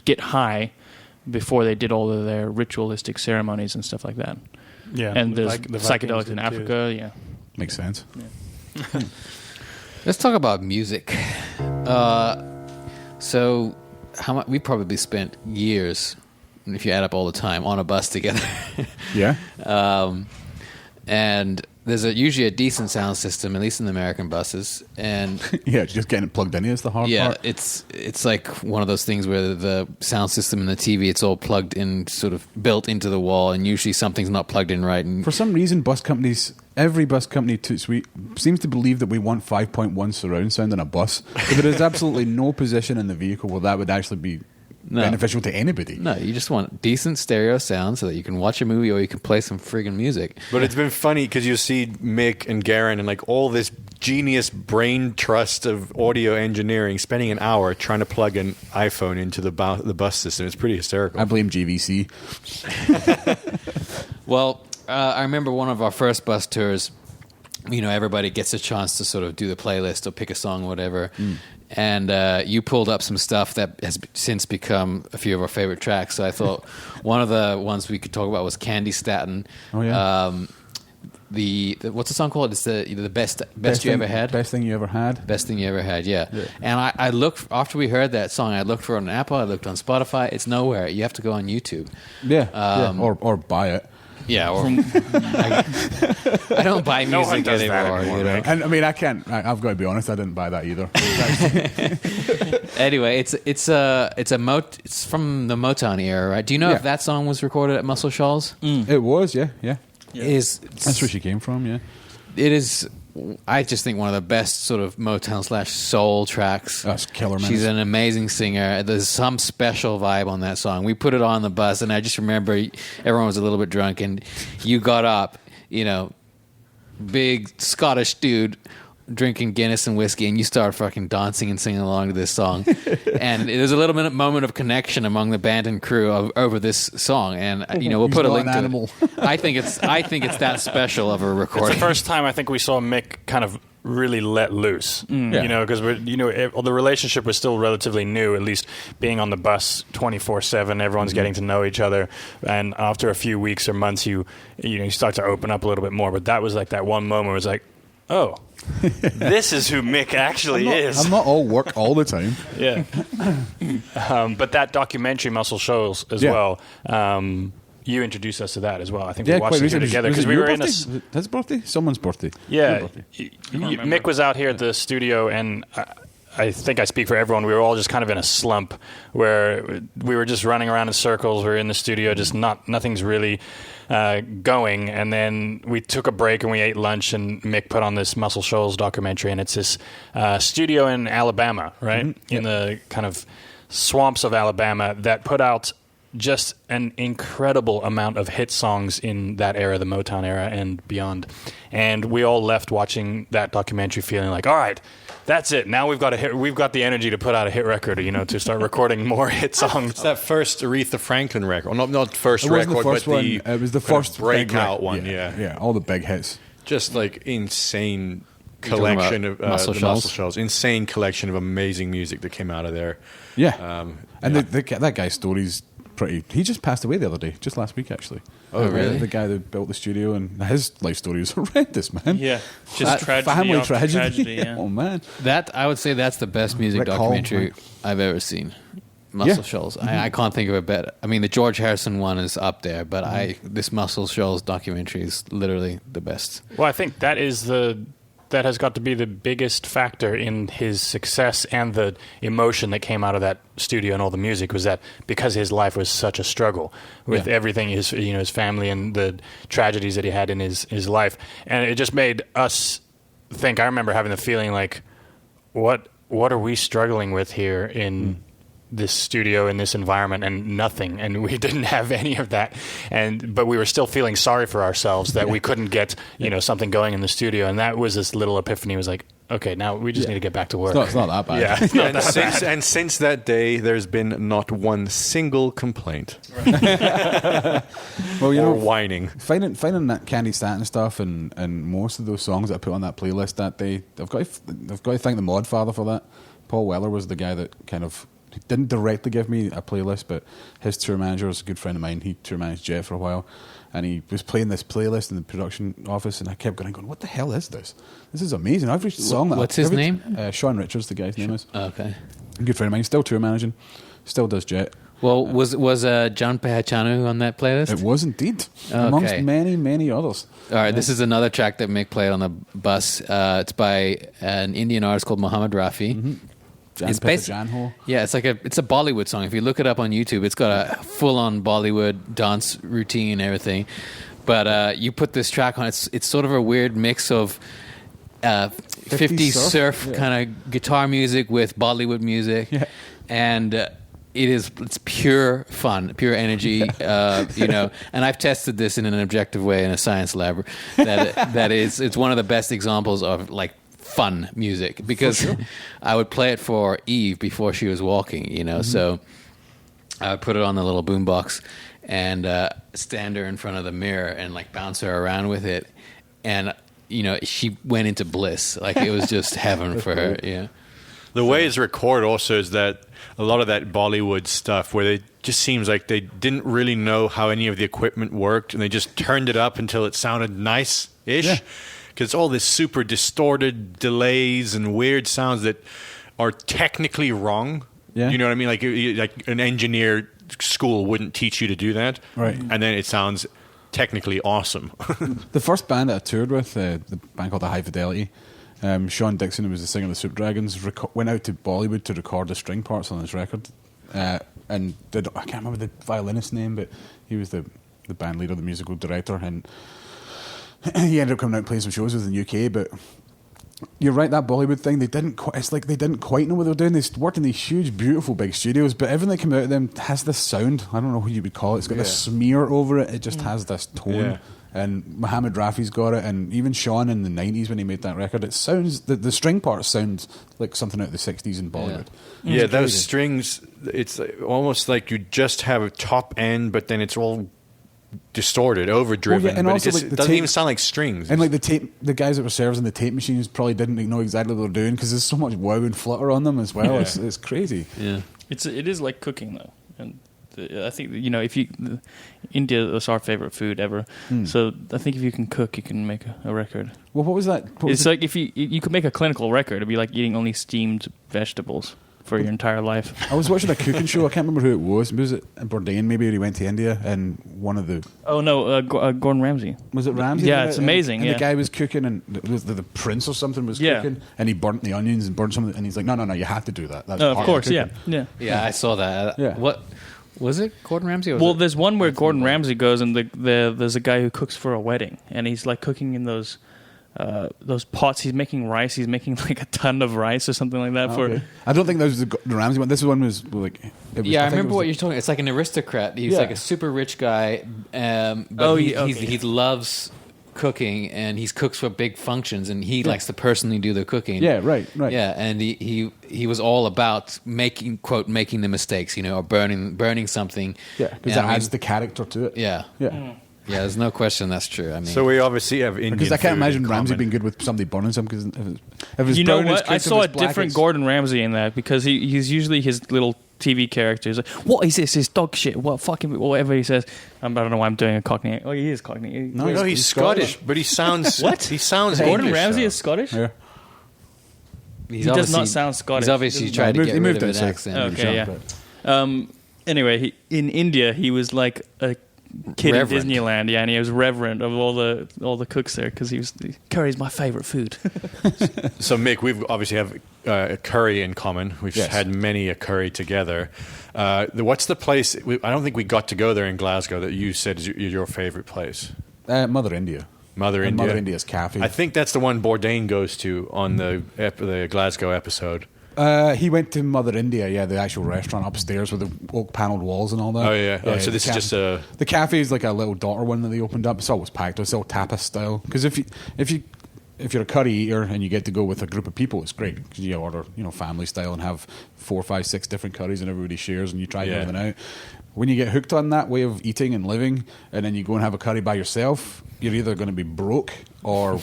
get high before they did all of their ritualistic ceremonies and stuff like that. Yeah, and there's psychedelics in Africa. Too. Yeah, makes sense. Yeah. Let's talk about music. So, how much we probably spent years, if you add up all the time, on a bus together. Yeah. And there's usually a decent sound system, at least in the American buses, and Yeah, just getting it plugged in is the hard yeah, part. it's like one of those things where the sound system and the TV, it's all plugged in, sort of built into the wall, and usually something's not plugged in right. And For some reason, every bus company seems to believe that we want 5.1 surround sound in a bus. But there is absolutely no position in the vehicle where that would actually be beneficial to anybody. no, you just want decent stereo sound so that you can watch a movie or you can play some friggin' music. But it's been funny because you see Mick and Garen and like all this genius brain trust of audio engineering spending an hour trying to plug an iPhone into the bus system. It's pretty hysterical. I blame JVC. Well, I remember one of our first bus tours, everybody gets a chance to sort of do the playlist or pick a song or whatever. And you pulled up some stuff that has since become a few of our favorite tracks. So I thought one of the ones we could talk about was Candy Staten. Oh, yeah. What's the song called? It's the best you ever had. Best thing you ever had. Best thing you ever had, yeah. And I looked, after we heard that song, I looked for it on Apple, I looked on Spotify. It's nowhere. You have to go on YouTube. Yeah, or buy it. Yeah, or I don't buy No one music does that anymore. anymore, And I mean, I can't. I've got to be honest. I didn't buy that either. Anyway, it's from the Motown era, right? Do you know Yeah. if that song was recorded at Muscle Shoals? It was, yeah. That's where she came from. Yeah, it is. I just think one of the best sort of Motown / soul tracks. That's killer, man. She's an amazing singer. There's some special vibe on that song. We put it on the bus, and I just remember everyone was a little bit drunk, and you got up, big Scottish dude drinking Guinness and whiskey, and you start fucking dancing and singing along to this song. And there's a little moment of connection among the band and crew over this song, and we'll put a link to animal. it. I think it's that special of a recording. It's the first time I think we saw Mick kind of really let loose, Yeah. because the relationship was still relatively new, at least being on the bus 24/7, everyone's getting to know each other, and after a few weeks or months you start to open up a little bit more. But that was like that one moment where it was like, oh, this is who Mick actually is. I'm not all work all the time. Yeah. But that documentary, Muscle Shoals, as Yeah. well, you introduced us to that as well. I think Yeah, we watched quite it here recently. together Was because it we your were in a... birthday? Was it his birthday? Someone's birthday. Yeah. Your birthday. Mick was out here at the studio, and I think I speak for everyone. We were all just kind of in a slump where we were just running around in circles. We were in the studio, just nothing's really going. And then we took a break and we ate lunch, and Mick put on this Muscle Shoals documentary, and it's this studio in Alabama, right? Mm-hmm. In the kind of swamps of Alabama that put out just an incredible amount of hit songs in that era, the Motown era and beyond. And we all left watching that documentary feeling like, all right, that's it. Now we've got the energy to put out a hit record, to start recording more hit songs. It's that first Aretha Franklin record. Well, not first It wasn't record, the first but one. the It was the kind of first breakout big one. Yeah. Yeah, all the big hits. Just like insane talking collection about of Muscle the Shoals? Muscle Shoals. Insane collection of amazing music that came out of there. Yeah, and that guy's story's pretty. He just passed away the other day, just last week actually. Oh, really? The guy that built the studio, and his life story is horrendous, man. Yeah, just tragedy family after tragedy. yeah. Oh man, I would say that's the best music Rick Hall, documentary right? I've ever seen. Muscle Yeah. Shoals. I can't think of a better. I mean, the George Harrison one is up there, but this Muscle Shoals documentary is literally the best. Well, I think that has got to be the biggest factor in his success and the emotion that came out of that studio and all the music was that because his life was such a struggle with everything, his family and the tragedies that he had in his life. And it just made us think, I remember having the feeling like, what are we struggling with here in this studio, in this environment, and nothing, and we didn't have any of that, but we were still feeling sorry for ourselves that we couldn't get something going in the studio, and that was this little epiphany. It was like, okay, now we just need to get back to work. it's not that bad. Yeah, it's not that bad. And since that day, there's been not one single complaint Well, or whining. finding that Candy Staten stuff and most of those songs that I put on that playlist that day, I've got to thank the Mod Father for that. Paul Weller was the guy that kind of. He didn't directly give me a playlist, but his tour manager was a good friend of mine. He tour managed Jet for a while, and he was playing this playlist in the production office, and I kept going, what the hell is this? This is amazing. Every song. What's his name? Sean Richards, the guy's name is. Okay. A good friend of mine, still tour managing, still does Jet. Well, was John Pehachanu on that playlist? It was indeed, Okay. amongst many others. All right, this is another track that Mick played on the bus. It's by an Indian artist called Mohammed Rafi. It's Janho. Yeah, it's a Bollywood song. If you look it up on YouTube, it's got a full-on Bollywood dance routine and everything. But you put this track on, it's sort of a weird mix of 50s surf kind of guitar music with Bollywood music, and it's pure fun, pure energy, And I've tested this in an objective way in a science lab. It's one of the best examples of like fun music, because I would play it for Eve before she was walking, so I would put it on the little boombox and stand her in front of the mirror and like bounce her around with it, and she went into bliss. Like it was just heaven for her. Yeah. The way it's recorded also is that a lot of that Bollywood stuff where it just seems like they didn't really know how any of the equipment worked, and they just turned it up until it sounded nice-ish. Yeah. Because it's all this super distorted delays and weird sounds that are technically wrong. Yeah. You know what I mean? Like an engineer school wouldn't teach you to do that. Right. And then it sounds technically awesome. The first band that I toured with, the band called The High Fidelity, Sean Dixon, who was the singer of the Soup Dragons, went out to Bollywood to record the string parts on his record. And I can't remember the violinist's name, but he was the band leader, the musical director, and he ended up coming out and playing some shows with in the UK. But you're right, that Bollywood thing, they didn't quite know what they were doing. They worked in these huge, beautiful, big studios, but everything that came out of them has this sound. I don't know what you would call it. It's got this smear over it. It just has this tone. Yeah. And Mohammed Rafi's got it, and even Sean in the 90s when he made that record, it sounds, the string parts sound like something out of the 60s in Bollywood. Yeah, those strings, it's almost like you just have a top end, but then it's all distorted, overdriven, and but also, it the doesn't tape, even sound like strings. And like the guys that were servicing the tape machines probably didn't know exactly what they were doing, because there's so much wow and flutter on them as well. Yeah. It's crazy. Yeah. It is like cooking though, and I think India is our favorite food ever. So I think if you can cook, you can make a record. Well, what was that? It's like if you could make a clinical record, it'd be like eating only steamed vegetables for your entire life. I was watching a cooking show. I can't remember who it was. Was it Bourdain? Maybe he went to India, and one of the Gordon Ramsay. was it Ramsay? Yeah, it's amazing. And yeah. the guy was cooking, and the prince or something was cooking, and he burnt the onions and burnt some of it, and he's like, no, you have to do that. That's Of part course, the yeah, cooking." yeah. I saw that. Yeah. What was it? Gordon Ramsay? Or was Well, it? there's one where Gordon Ramsay goes, and there's a guy who cooks for a wedding, and he's like cooking in those pots. He's making rice. He's making like a ton of rice or something like that. Okay. I don't think that was the Ramsay one. This one was like, I remember what you're talking. It's like an aristocrat. He's like a super rich guy, but he loves cooking, and he cooks for big functions, and he likes to personally do the cooking. Yeah, right. Yeah, and he was all about making the mistakes, or burning something. Yeah, because that adds the character to it. Yeah. Yeah, there's no question that's true. I mean, So we obviously have Indian Because I can't food imagine in Ramsay common. being good with somebody burning something. Because if it's You know brown, it's what? I cooked, if saw a it's black, different it's- Gordon Ramsay in that, because he's usually his little TV character. He's like, what is this? This dog shit. What fucking whatever he says. I don't know why I'm doing a Cockney. Oh, he is Cockney. No, No, he's Scottish, but he sounds What? He sounds Gordon English, Ramsay though. is Scottish. Yeah. he does not sound Scottish. He's obviously He doesn't- tried to He get rid moved of to his the accent. Okay, yeah. Anyway, in India, he was like a kid Reverend. in Disneyland, and he was reverend of all the cooks there, because curry's my favorite food. So Mick, we obviously have a curry in common. We've Yes. had many a curry together. What's the place? I don't think we got to go there in Glasgow that you said is your favorite place. Mother India. Mother And India. Mother India's cafe. I think that's the one Bourdain goes to on the Glasgow episode. He went to Mother India, the actual restaurant upstairs with the oak panelled walls and all that. Oh, yeah. Oh, so the this is just a... The cafe is like a little daughter one that they opened up. It's always packed. It's all tapas style. Because if you're a curry eater and you get to go with a group of people, it's great, because you order family style and have 4, 5, 6 different curries, and everybody shares and you try everything out. When you get hooked on that way of eating and living, and then you go and have a curry by yourself, you're either going to be broke or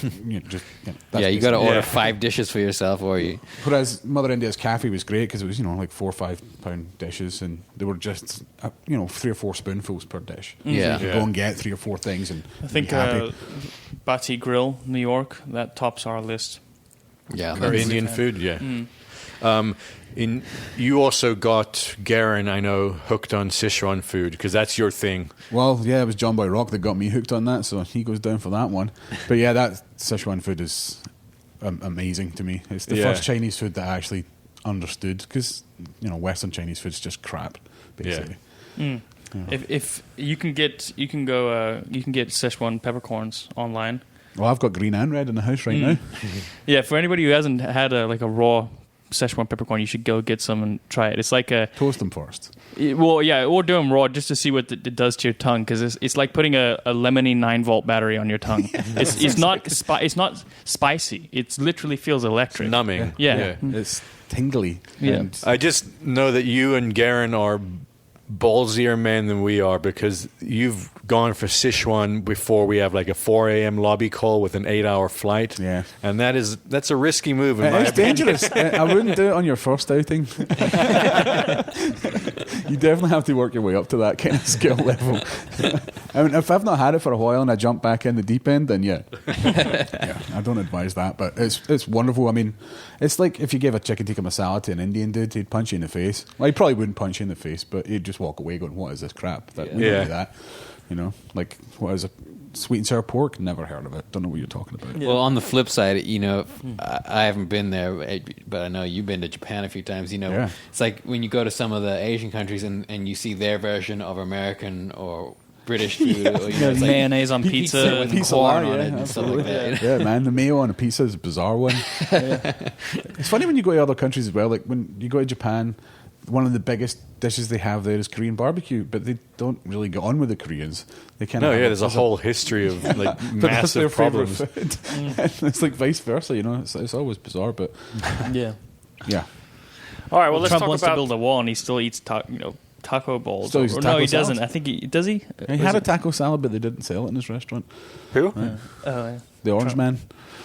just that's You got to basically- order 5 dishes for yourself, or you. Whereas Mother India's cafe was great, because it was like 4 or 5 pound dishes, and they were just 3 or 4 spoonfuls per dish. Yeah. So you could go and get 3 or 4 things and I think be happy. Bati Grill, New York, that tops our list. Yeah, Or that's- Indian food, yeah. You also got Garen, I know, hooked on Sichuan food because that's your thing. Well, yeah, it was John Boy Rock that got me hooked on that, so he goes down for that one. But yeah, that Sichuan food is amazing to me. It's the first Chinese food that I actually understood because Western Chinese food's just crap, basically. Yeah. If you can get Sichuan peppercorns online. Well, I've got green and red in the house right now. Yeah, for anybody who hasn't had a raw Sichuan peppercorn, you should go get some and try it. It's like toast them first. Or do them raw just to see what it does to your tongue, because it's like putting a lemony 9-volt battery on your tongue. It's not spicy. It literally feels electric. It's numbing. Yeah. It's tingly. Yeah. I just know that you and Garen are ballsier men than we are because you've gone for Sichuan before we have like a 4 a.m. lobby call with an 8-hour flight. Yeah. And that's a risky move in my It's opinion. dangerous. I wouldn't do it on your first outing. You definitely have to work your way up to that kind of skill level. I mean, if I've not had it for a while and I jump back in the deep end, then yeah, I don't advise that. But it's wonderful. I mean, it's like if you gave a chicken tikka masala to an Indian dude, he'd punch you in the face. Well, he probably wouldn't punch you in the face, but he'd just walk away going, "What is this crap?" We don't do that. Like what is a sweet and sour pork? Never heard of it. Don't know what you're talking about. Well, on the flip side, I haven't been there, but I know you've been to Japan a few times. It's like when you go to some of the Asian countries and you see their version of American or British food. Or, it's mayonnaise on pizza with pizza corn on it and stuff like that. Yeah, man, the mayo on a pizza is a bizarre one. It's funny when you go to other countries as well. Like when you go to Japan, one of the biggest dishes they have there is Korean barbecue, but they don't really get on with the Koreans. They kind of there's a whole history of like massive problems. It's like vice versa, It's always bizarre, but yeah. All right, well, let's Trump talk wants about to build a wall, and he still eats taco balls. Still eats No, taco he salad? doesn't. I think does he? he had a taco salad, but they didn't sell it in his restaurant. who? The Orange Man.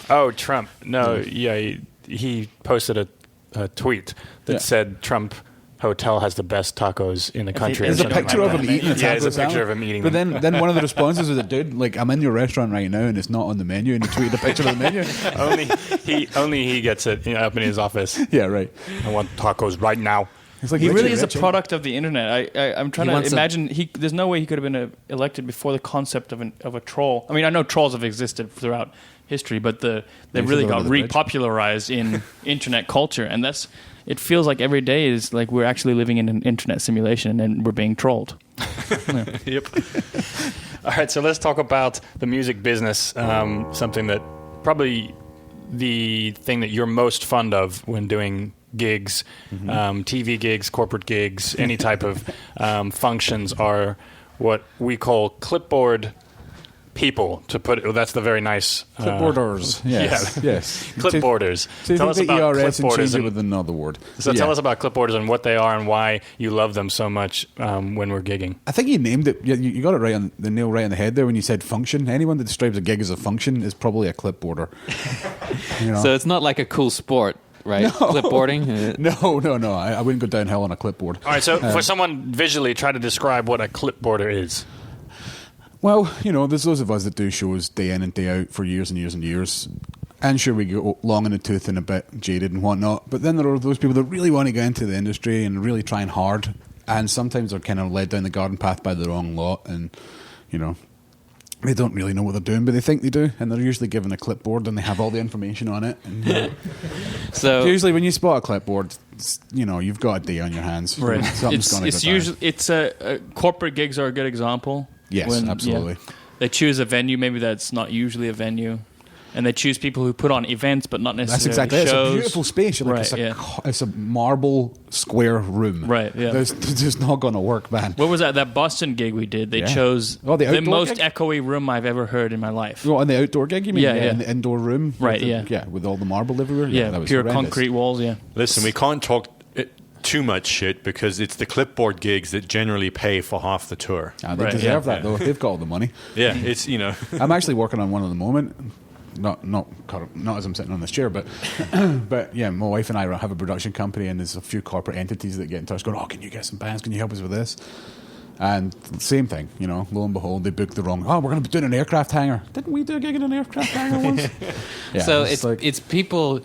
Oh, Trump. No, he posted a tweet that said Trump Hotel has the best tacos in the country. There's a picture of him eating a taco there's a salad. picture of him eating But them. then one of the responses was, "Dude, like I'm in your restaurant right now and it's not on the menu," and he tweeted a picture of the menu. only he gets it up in his office. Yeah, right. I want tacos right now. It's like He really is a Richie. product of the internet. I'm trying to imagine. There's no way he could have been elected before the concept of a troll. I mean, I know trolls have existed throughout history, but they really got repopularized in internet culture, and it feels like every day is like we're actually living in an internet simulation and we're being trolled. Yep. All right, so let's talk about the music business, something that probably the thing that you're most fond of when doing gigs, TV gigs, corporate gigs, any type of functions are what we call clipboard people, to put it. That's the very nice Clipboarders. Yes. Yeah. Yes. Clipboarders. So you Tell take us the about ERS and change clipboarders. it with another word. So tell us about clipboarders and what they are and why you love them so much when we're gigging. I think you named it. You got it right on the nail right on the head there when you said function. Anyone that describes a gig as a function is probably a clipboarder. So it's not like a cool sport, right? No. Clipboarding? No. I wouldn't go downhill on a clipboard. All right, so for someone visually, try to describe what a clipboarder is. Well, there's those of us that do shows day in and day out for years and years and years. And sure, we go long in the tooth and a bit jaded and whatnot. But then there are those people that really want to get into the industry and really trying hard. And sometimes they're kind of led down the garden path by the wrong lot. And, they don't really know what they're doing, but they think they do. And they're usually given a clipboard and they have all the information on it. And, So usually when you spot a clipboard, you've got a day on your hands. Right. Something's going to go down. Usually corporate gigs are a good example. Yes, absolutely. They choose a venue, maybe that's not usually a venue, and they choose people who put on events, but not necessarily That's exactly it. shows. It's a beautiful space. You're like, it's a marble square room. Right, yeah. It's just not going to work, man. What was that Boston gig we did? They chose the the outdoor most gig? echoey room I've ever heard in my life. Oh, on the outdoor gig, you mean? Yeah. In the indoor room? Right, with all the marble everywhere? Yeah, that was pure horrendous. concrete walls, yeah. Listen, we can't talk too much shit because it's the clipboard gigs that generally pay for half the tour. They Right, deserve yeah. that, though. They've got all the money. Yeah, it's, I'm actually working on one at the moment. Not as I'm sitting on this chair, but yeah, my wife and I have a production company, and there's a few corporate entities that get in touch, going, "Oh, can you get some bands? Can you help us with this?" And same thing, lo and behold, they booked the wrong. Oh, we're going to be doing an aircraft hangar. Didn't we do a gig in an aircraft hangar once? Yeah, So it's it's people.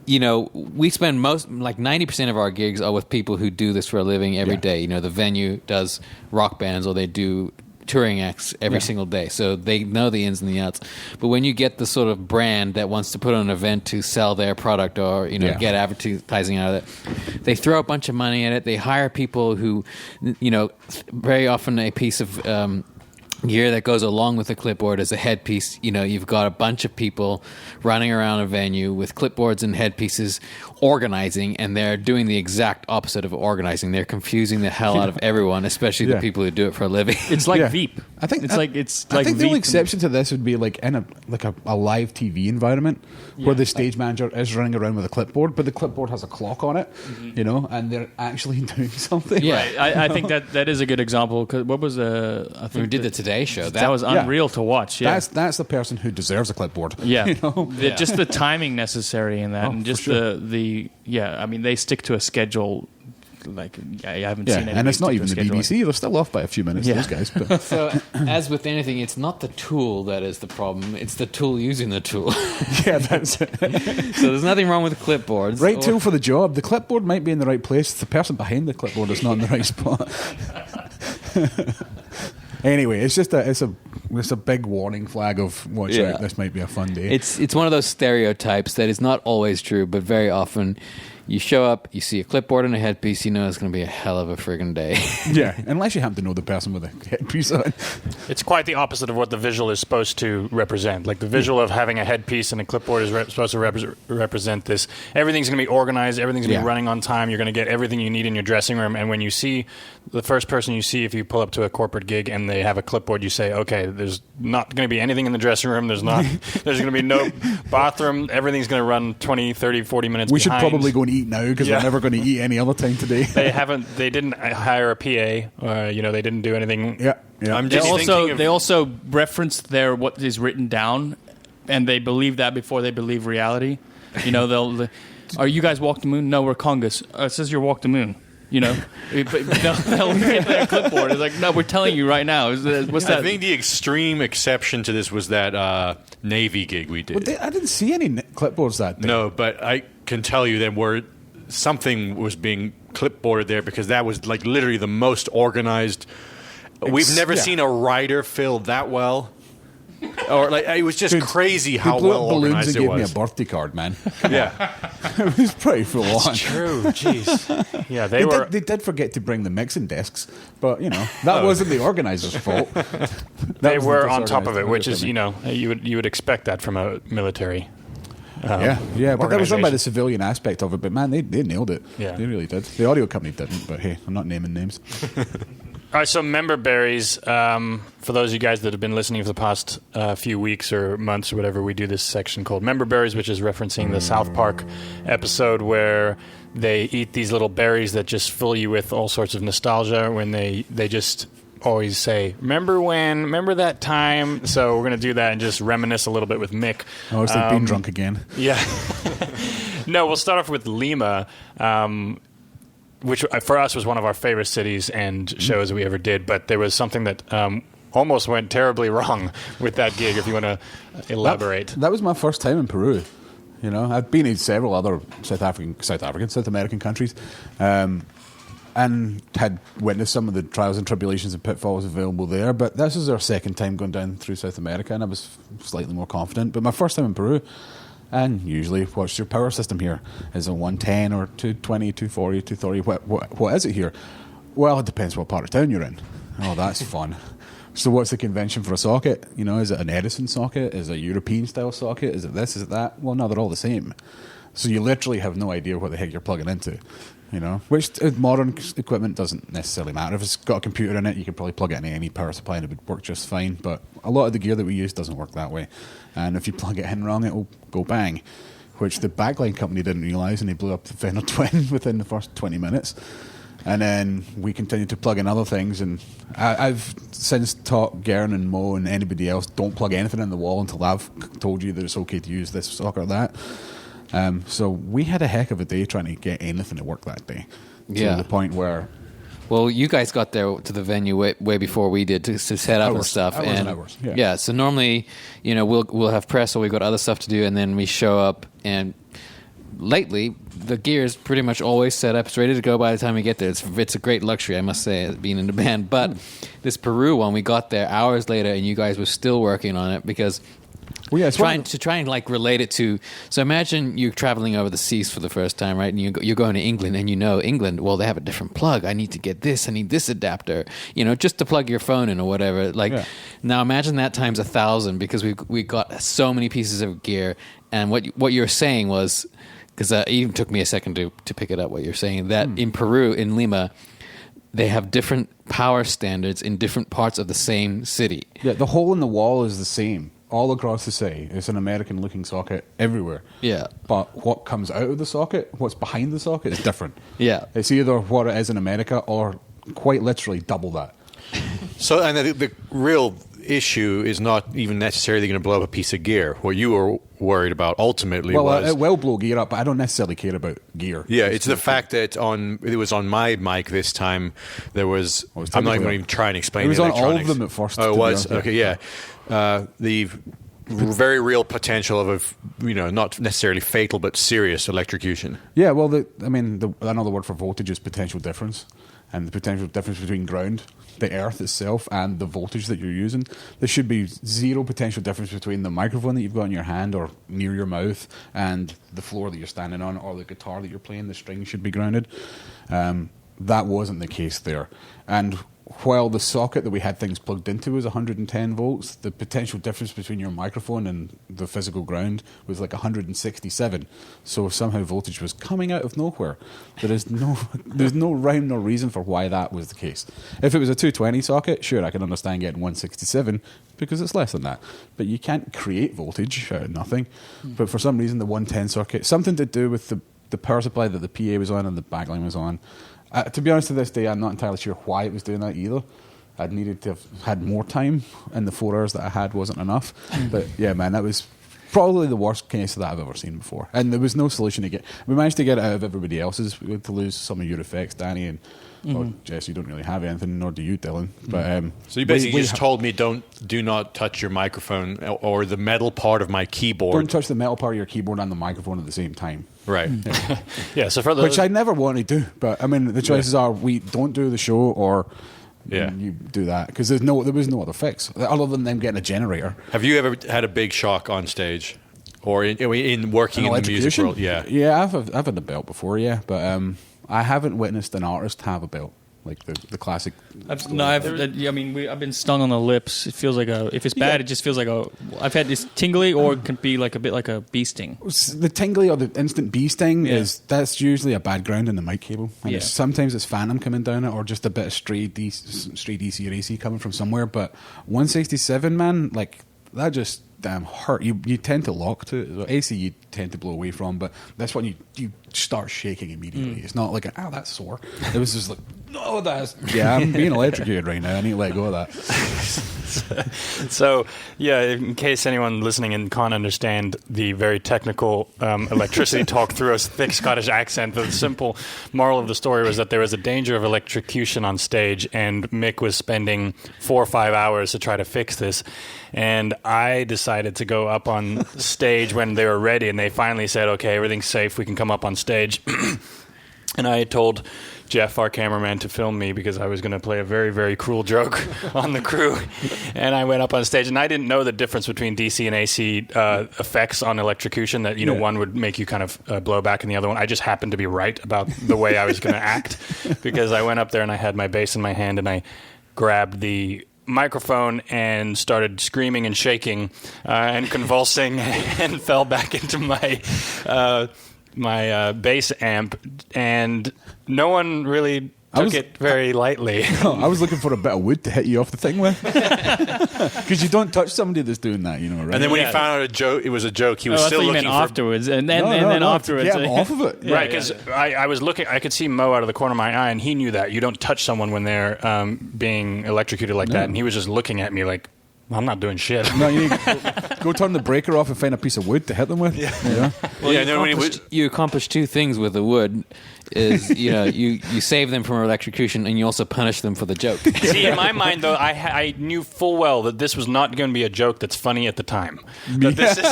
we spend like 90% of our gigs are with people who do this for a living every day. The venue does rock bands or they do touring acts every single day, so they know the ins and the outs. But when you get the sort of brand that wants to put on an event to sell their product or get advertising out of it, they throw a bunch of money at it. They hire people who, very often a piece of gear that goes along with the clipboard is a headpiece. You've got a bunch of people running around a venue with clipboards and headpieces organizing, and they're doing the exact opposite of organizing. They're confusing the hell out of everyone, especially the people who do it for a living. It's like Veep. I think it's like the Veep. only exception to this would be like in a live TV environment where the stage manager is running around with a clipboard, but the clipboard has a clock on it, and they're actually doing something. Yeah, right. I think that is a good example. Cause what was I think we did the Today Show. That was unreal to watch. Yeah, that's the person who deserves a clipboard. Yeah, just the timing necessary in that, and just I mean, they stick to a schedule. Like I haven't seen it, and it's not even the BBC. They're still off by a few minutes. Those guys. But. So, as with anything, it's not the tool that is the problem; it's the tool using the tool. Yeah, that's it. So there's nothing wrong with clipboards. Right tool for the job. The clipboard might be in the right place. It's the person behind the clipboard that's not in the right spot. Anyway, it's a big warning flag of watch out. This might be a fun day. It's one of those stereotypes that is not always true, but very often. You show up, you see a clipboard and a headpiece, you know it's going to be a hell of a friggin' day. Yeah, unless you happen to know the person with a headpiece on. It's quite the opposite of what the visual is supposed to represent. Like the visual of having a headpiece and a clipboard is supposed to represent this. Everything's going to be organized, everything's going to be running on time, you're going to get everything you need in your dressing room, and when you see the first person you see if you pull up to a corporate gig and they have a clipboard, you say, okay, there's not going to be anything in the dressing room, there's going to be no bathroom, everything's going to run 20, 30, 40 minutes We behind. should probably go and eat now because we're never going to eat any other time today. They didn't hire a PA, they didn't do anything. Yeah. I'm just they also referenced what is written down, and they believe that before they believe reality. Are you guys walk the moon? No, we're KONGOS. It says you're walk the moon. But they'll get their clipboard. It's like, no, we're telling you right now. What's that? I think the extreme exception to this was that Navy gig we did. Well, I didn't see any clipboards that day. No, but I can tell you that something was being clipboarded there because that was like literally the most organized. We've never seen a rider filled that well. Or like it was just crazy how well organized it was. Gave me a birthday card, man. Yeah, it was pretty full on. That's true. Jeez. Yeah, they did forget to bring the mixing desks, but that wasn't the organizer's fault. They were on top of it, which is you would expect that from a military. But that was done by the civilian aspect of it. But man, they nailed it. Yeah, they really did. The audio company didn't, but hey, I'm not naming names. All right, so member berries. For those of you guys that have been listening for the past few weeks or months or whatever, we do this section called member berries, which is referencing the South Park episode where they eat these little berries that just fill you with all sorts of nostalgia when they just always say, remember that time? So we're going to do that and just reminisce a little bit with Mick. Oh, it's like being drunk again. Yeah. No, we'll start off with Lima, which for us was one of our favorite cities and shows that we ever did, but there was something that almost went terribly wrong with that gig, if you want to elaborate. That was my first time in Peru. I've been in several other South American countries, and had witnessed some of the trials and tribulations and pitfalls available there, but this is our second time going down through South America, and I was slightly more confident. But my first time in Peru, and usually, what's your power system here? Is it 110 or 220, 240, 230? What is it here? Well, it depends what part of town you're in. Oh, that's fun. So what's the convention for a socket? Is it an Edison socket? Is it a European-style socket? Is it this? Is it that? Well, no, they're all the same. So you literally have no idea what the heck you're plugging into. Which modern equipment doesn't necessarily matter. If it's got a computer in it, you can probably plug it into any power supply and it would work just fine. But a lot of the gear that we use doesn't work that way. And if you plug it in wrong, it'll go bang, which the backline company didn't realise, and they blew up the Fender Twin within the first 20 minutes. And then we continued to plug in other things. And I've since taught Gern and Mo and anybody else, don't plug anything in the wall until I've told you that it's okay to use this socket or that. So we had a heck of a day trying to get anything to work that day. To the point where... Well, you guys got there to the venue way before we did to set up and stuff. Hours. Yeah. So normally, we'll have press or we've got other stuff to do, and then we show up and lately, the gear is pretty much always set up. It's ready to go by the time we get there. It's a great luxury, I must say, being in the band. But this Peru one, we got there hours later, and you guys were still working on it because trying to like relate it to. So imagine you're traveling over the seas for the first time, right? And you're going to England, and England. Well, they have a different plug. I need to get this. I need this adapter. Just to plug your phone in or whatever. Now imagine that times 1,000 because we got so many pieces of gear. And what you're saying was, because it even took me a second to pick it up. What you're saying that in Peru, in Lima, they have different power standards in different parts of the same city. Yeah, the hole in the wall is the same all across the city. It's an American-looking socket everywhere. Yeah. But what comes out of the socket, what's behind the socket, is different. Yeah. It's either what it is in America or quite literally double that. So, and the real issue is not even necessarily going to blow up a piece of gear. What you were worried about ultimately was... it will blow gear up, but I don't necessarily care about gear. Yeah, it's the fact that it was on my mic this time, there was... I'm not even going to try and explain it. It was on all of electronics. them at first. Oh, it was? Okay, yeah. The very real potential of not necessarily fatal, but serious electrocution. Yeah, well, another word for voltage is potential difference. And the potential difference between ground, the earth itself, and the voltage that you're using. There should be zero potential difference between the microphone that you've got in your hand or near your mouth and the floor that you're standing on or the guitar that you're playing. The strings should be grounded. That wasn't the case there. And while the socket that we had things plugged into was 110 volts, the potential difference between your microphone and the physical ground was like 167. So somehow voltage was coming out of nowhere. There's no rhyme nor reason for why that was the case. If it was a 220 socket, sure, I can understand getting 167 because it's less than that. But you can't create voltage out of nothing. But for some reason, the 110 socket, something to do with the power supply that the PA was on and the backline was on. To be honest, to this day, I'm not entirely sure why it was doing that either. I'd needed to have had more time, and the 4 hours that I had wasn't enough. But yeah, man, that was probably the worst case that I've ever seen before. And there was no solution to get. We managed to get it out of everybody else's. We had to lose some of your effects, Danny, and well, Jess, you don't really have anything, nor do you, Dylan. But so you basically just told me do not touch your microphone or the metal part of my keyboard. Don't touch the metal part of your keyboard and the microphone at the same time. Right. Yeah. So for which I never want to do, but I mean the choices are we don't do the show or you do that because there was no other fix other than them getting a generator. Have you ever had a big shock on stage or in working in the music world? Yeah. Yeah, I've had a belt before. Yeah, but I haven't witnessed an artist have a belt. Like the classic. I've been stung on the lips. It feels like if it's bad, it just feels like I've had this tingly, or it can be like a bit like a bee sting. The tingly or the instant bee sting that's usually a bad ground in the mic cable. And sometimes it's phantom coming down it, or just a bit of stray DC or AC coming from somewhere. But 167, man, like that just damn hurt. You tend to lock to it. AC you tend to blow away from, but this one you start shaking immediately. It's not like that's sore. It was just like, no, I'm being electrocuted right now. I need to let go of that. So, yeah, in case anyone listening in can't understand the very technical electricity talk through a thick Scottish accent, the simple moral of the story was that there was a danger of electrocution on stage, and Mick was spending 4 or 5 hours to try to fix this. And I decided to go up on stage when they were ready, and they finally said, okay, everything's safe, we can come up on stage. And I told Jeff, our cameraman, to film me because I was going to play a very, very cruel joke on the crew. And I went up on stage, and I didn't know the difference between DC and AC effects on electrocution, that one would make you kind of blow back and the other one. I just happened to be right about the way I was going to act because I went up there and I had my bass in my hand and I grabbed the microphone and started screaming and shaking and convulsing and fell back into my my bass amp, and no one really took it very lightly. No, I was looking for a bit of wood to hit you off the thing with, because you don't touch somebody that's doing that, right? And then when he found out it was a joke, he was still looking for afterwards, and then afterwards, get him off of it, right? Because I was looking, I could see Mo out of the corner of my eye, and he knew that you don't touch someone when they're being electrocuted like that, and he was just looking at me like, I'm not doing shit. No, you need to go turn the breaker off and find a piece of wood to hit them with. Yeah. Well, Yeah, you, no, when accomplish, you accomplish two things with the wood. Is you save them from electrocution, and you also punish them for the joke. See, in my mind, though, I knew full well that this was not going to be a joke that's funny at the time. That this is,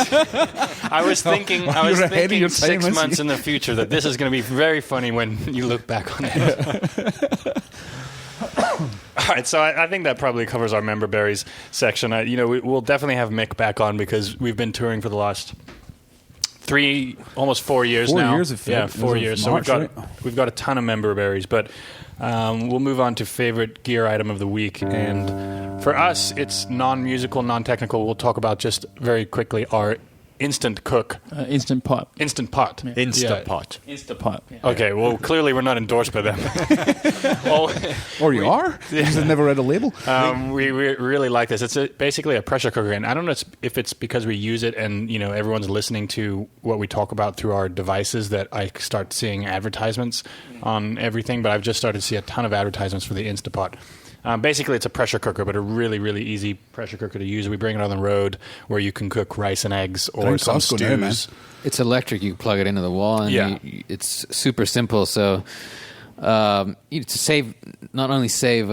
I was thinking You're ahead of your time, 6 aren't months you? in the future that this is going to be very funny when you look back on it. All right, so I think that probably covers our member berries section. We'll definitely have Mick back on because we've been touring for the last almost 4 years 4 now. years, it feels. 4 years. So March, we've got a ton of member berries, but we'll move on to favorite gear item of the week. And for us, it's non-musical, non-technical. We'll talk about just very quickly our instant cook, Instant pot. instant pot, Instapot. Instant pot. Yeah. Okay, well, clearly we're not endorsed by them. Or you are? You just never read a label. We really like this. It's basically a pressure cooker, and I don't know if it's because we use it and everyone's listening to what we talk about through our devices that I start seeing advertisements on everything. But I've just started to see a ton of advertisements for the Instapot. Basically, it's a pressure cooker, but a really, really easy pressure cooker to use. We bring it on the road where you can cook rice and eggs or some Costco now, man. stews. It's electric. You plug it into the wall, and Yeah. it's super simple. So to not only save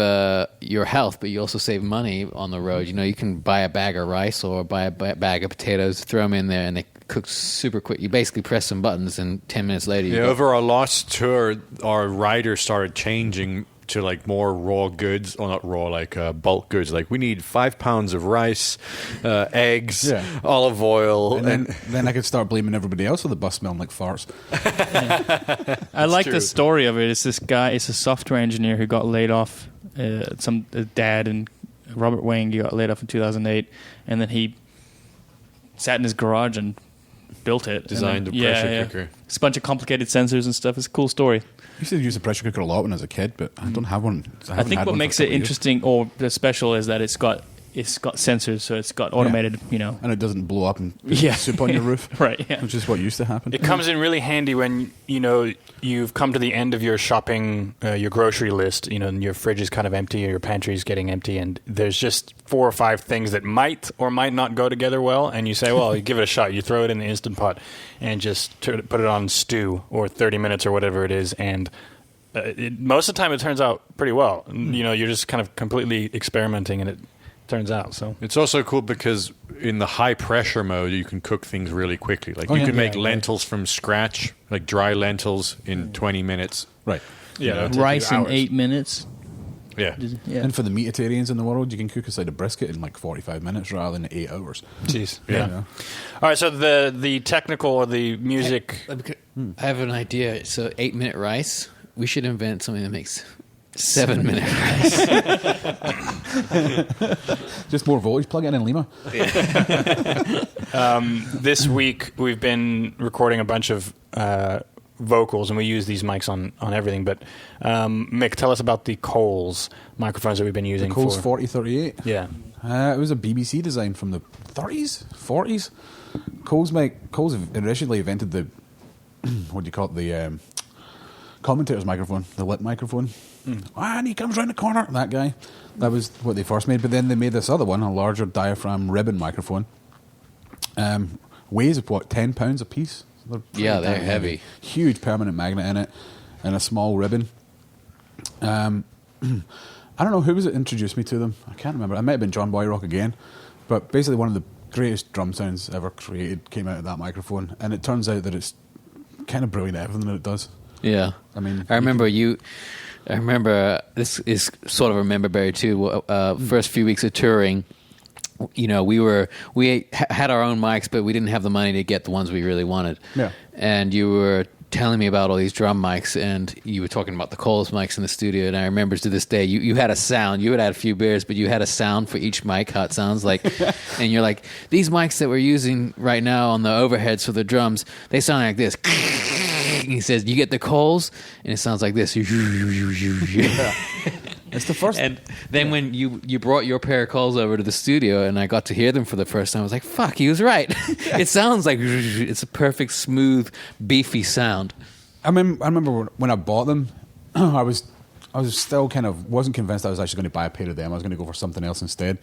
your health, but you also save money on the road. You can buy a bag of rice or buy a bag of potatoes, throw them in there, and they cook super quick. You basically press some buttons, and 10 minutes later, Yeah, over our last tour, our rider started changing to like more raw goods, or not raw, like bulk goods. Like we need 5 pounds of rice, eggs, Yeah. olive oil, And then I could start blaming everybody else for the bus smelling like farts. I like true. the story of it. It's this guy. It's a software engineer who got laid off. Some dad and Robert Wang. He got laid off in 2008, and then he sat in his garage and built it. Designed and a pressure cooker. It's a bunch of complicated sensors and stuff. It's a cool story. I used to use a pressure cooker a lot when I was a kid, but I don't have one. I think what makes it interesting or special is that it's got sensors, so it's got automated. And it doesn't blow up and put Yeah. soup on your roof. Right. Yeah. Which is what used to happen. It comes in really handy when you've come to the end of your shopping, your grocery list. And your fridge is kind of empty, or your pantry is getting empty, and there's just 4 or 5 things that might or might not go together well. And you say, "Well, you give it a shot." You throw it in the Instant Pot and just put it on stew or 30 minutes or whatever it is, and most of the time it turns out pretty well. You're just kind of completely experimenting, and it turns out. So it's also cool because in the high pressure mode, you can cook things really quickly. Like you can make lentils from scratch, like dry lentils, in 20 minutes. Right. yeah, Rice in 8 minutes. Yeah. Yeah. And for the meatitarians in the world, you can cook a side of brisket in like 45 minutes rather than 8 hours. Jeez. Yeah. Yeah. All right. So the technical or the music. I have an idea. So 8-minute rice. We should invent something that makes 7-minute rice. Just more voltage, plug it in Lima. This week we've been recording a bunch of vocals, and we use these mics on everything. But Mick, tell us about the Coles microphones that we've been using. The Coles for 4038. Yeah. It was a BBC design from the 30s, 40s. Coles originally invented the what do you call it? The commentator's microphone, the lip microphone. And he comes round the corner. That guy. That was what they first made. But then they made this other one, a larger diaphragm ribbon microphone. Weighs what, 10 pounds a piece? Yeah, they're damn heavy. Huge permanent magnet in it, and a small ribbon. I don't know who was it introduced me to them. I can't remember. It might have been John Boyrock again. But basically, one of the greatest drum sounds ever created came out of that microphone, and it turns out that it's kind of brilliant at everything that it does. Yeah. I mean, I remember this is sort of a member berry too. First few weeks of touring, we had our own mics, but we didn't have the money to get the ones we really wanted. Yeah. And you were telling me about all these drum mics, and you were talking about the Coles mics in the studio, and I remember to this day, you had a sound. You had had a few beers, but you had a sound for each mic, how it sounds like. And you're like, these mics that we're using right now on the overheads for the drums, they sound like this. And he says, you get the Coles, and it sounds like this. It's the first. And then when you brought your pair of Coles over to the studio, and I got to hear them for the first time, I was like, fuck, he was right. It sounds like it's a perfect, smooth, beefy sound. I remember when I bought them, I was still kind of wasn't convinced I was actually going to buy a pair of them. I was going to go for something else instead.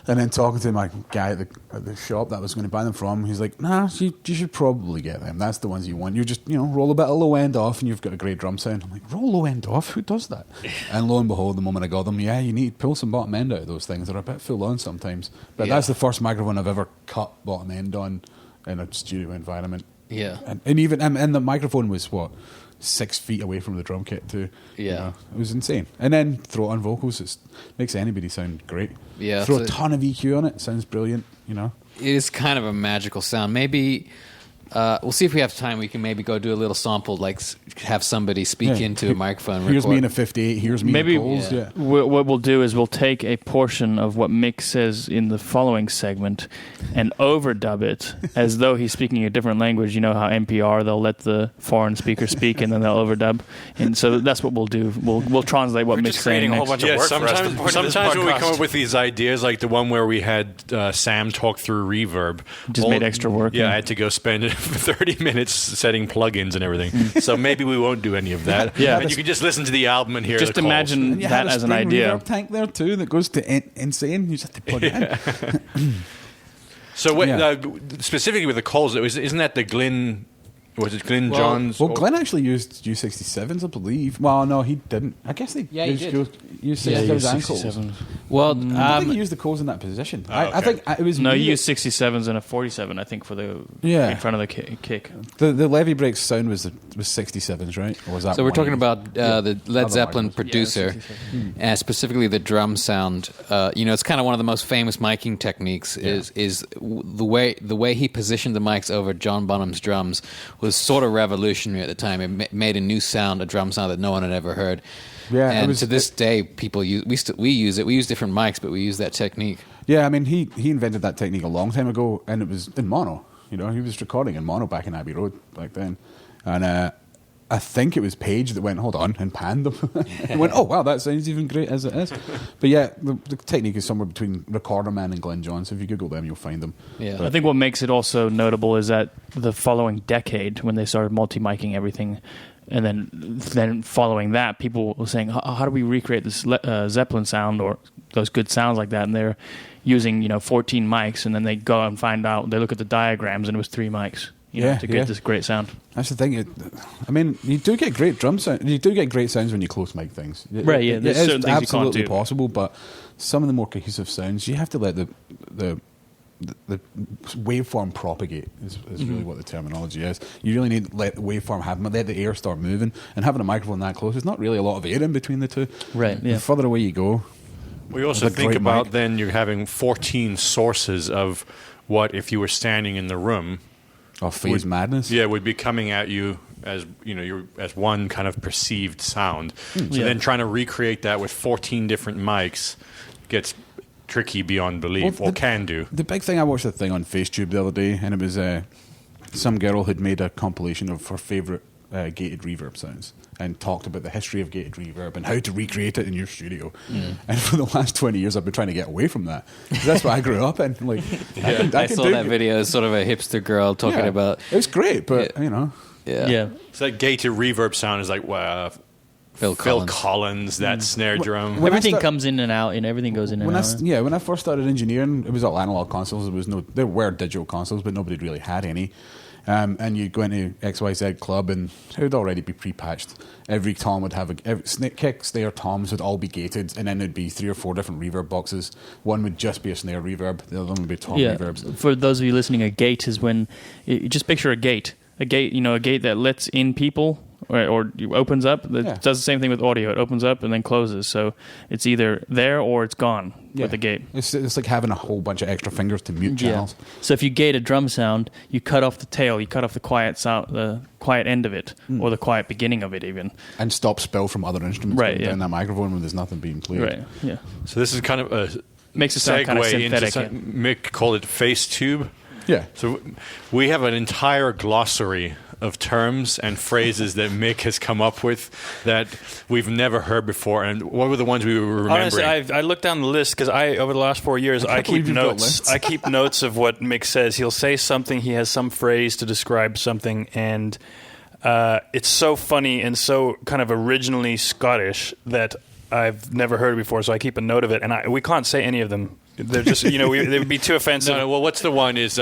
And then talking to my guy at the shop that I was going to buy them from, he's like, nah, you should probably get them. That's the ones you want. You just, roll a bit of low end off and you've got a great drum sound. I'm like, roll low end off? Who does that? And lo and behold, the moment I got them, you need to pull some bottom end out of those things. They're a bit full on sometimes. But that's the first microphone I've ever cut bottom end on in a studio environment. Yeah. And even, and the microphone was 6 feet away from the drum kit too. Yeah. It was insane. And then throw it on vocals. It makes anybody sound great. Yeah. Throw a ton of EQ on it. Sounds brilliant, It is kind of a magical sound. Maybe we'll see if we have time. We can maybe go do a little sample, like have somebody speak into a microphone. Here's record. me in a 58. Here's me Maybe in Coles. Yeah. what we'll do is we'll take a portion of what Mick says in the following segment and overdub it as though he's speaking a different language. You know how NPR, they'll let the foreign speaker speak and then they'll overdub. And so that's what we'll do. We'll translate what Mick's saying creating a whole next. bunch of work for us. Sometimes when we come up with these ideas, like the one where we had Sam talk through reverb, Just made extra work. Yeah, I had to go spend 30 minutes setting plugins and everything. So maybe we won't do any of that. Yeah. And you can just listen to the album and hear Just the calls. imagine And you that had a as an spring idea. reverb tank there too that goes to insane. You just have to plug it in. So what, Yeah. specifically with the calls, isn't that the Glyn? Was it Glyn Johns? Well, Glenn actually used U67s, I believe. Well, no, he didn't. I guess they Yeah, he used did. U67s and Coles. Well, I think he used the Coles in that position. I think it was No, me you that- used 67s and a 47, I think, for the Yeah. in front of the kick. the Levy Breaks sound was 67s, right? Or was that so we're talking 180s? about the Led Other Zeppelin microphones. producer, and specifically the drum sound. It's kind of one of the most famous miking techniques. Is the way he positioned the mics over John Bonham's drums was sort of revolutionary at the time. It made a new sound, a drum sound that no one had ever heard. Yeah, and it was, to this day, people use we use it. We use different mics, but we use that technique. Yeah, I mean, he invented that technique a long time ago, and it was in mono. He was recording in mono back in Abbey Road back then, and I think it was Page that went, hold on, and panned them. And went, oh wow, that sounds even great as it is. But yeah, the technique is somewhere between Recorder Man and Glenn Johns. If you Google them, you'll find them. Yeah. I think what makes it also notable is that the following decade, when they started multi-miking everything, and then following that, people were saying, how do we recreate this Zeppelin sound or those good sounds like that? And they're using 14 mics, and then they go and find out, they look at the diagrams, and it was 3 mics. To get this great sound. That's the thing. You do get great drum sound. You do get great sounds when you close mic things. Right, yeah, there's certain things you can't absolutely do. possible, but some of the more cohesive sounds, you have to let the waveform propagate is really what the terminology is. You really need to let the waveform happen, let the air start moving, and having a microphone that close, there's not really a lot of air in between the two. Right, yeah. The further away you go. We also with a think great about mic. then you're having 14 sources of what if you were standing in the room. Or phase madness. Yeah, would be coming at you as you're as one kind of perceived sound. So then trying to recreate that with 14 different mics gets tricky beyond belief, or can do. The big thing, I watched a thing on FaceTube the other day, and it was some girl had made a compilation of her favourite gated reverb sounds and talked about the history of gated reverb and how to recreate it in your studio. And for the last 20 years, I've been trying to get away from that. 'Cause that's what I grew up in. Like, I saw that video. It's sort of a hipster girl talking about. It was great, but Yeah. So that gated reverb sound is like Phil Collins, that snare drum. When I Everything start- comes in and out, and everything goes in and out. when I first started engineering, it was all analog consoles. There were digital consoles, but nobody really had any. And you'd go into XYZ Club, and it would already be pre-patched. Every tom would have kick, snare, toms would all be gated, and then there'd be 3 or 4 different reverb boxes. One would just be a snare reverb, the other one would be tom reverbs. For those of you listening, a gate is when you just picture a gate, a gate that lets in people. Or opens up. It does the same thing with audio. It opens up and then closes. So it's either there or it's gone with the gate. It's like having a whole bunch of extra fingers to mute channels. So if you gate a drum sound, you cut off the tail, you cut off the quiet sound, the quiet end of it, or the quiet beginning of it, even. And stop spill from other instruments Right, down that microphone when there's nothing being played. Right. Yeah. So this is kind of a Makes it sound kind of segue into synthetic. Mick called it face tube. Yeah. So we have an entire glossary of terms and phrases that Mick has come up with that we've never heard before. And what were the ones we were remembering? Honestly, I looked down the list because over the last 4 years, I keep believe you've got notes. lists. I keep notes of what Mick says. He'll say something. He has some phrase to describe something, and it's so funny and so kind of originally Scottish that I've never heard before. So I keep a note of it, and we can't say any of them they're just they would be too offensive. No, well, what's the one is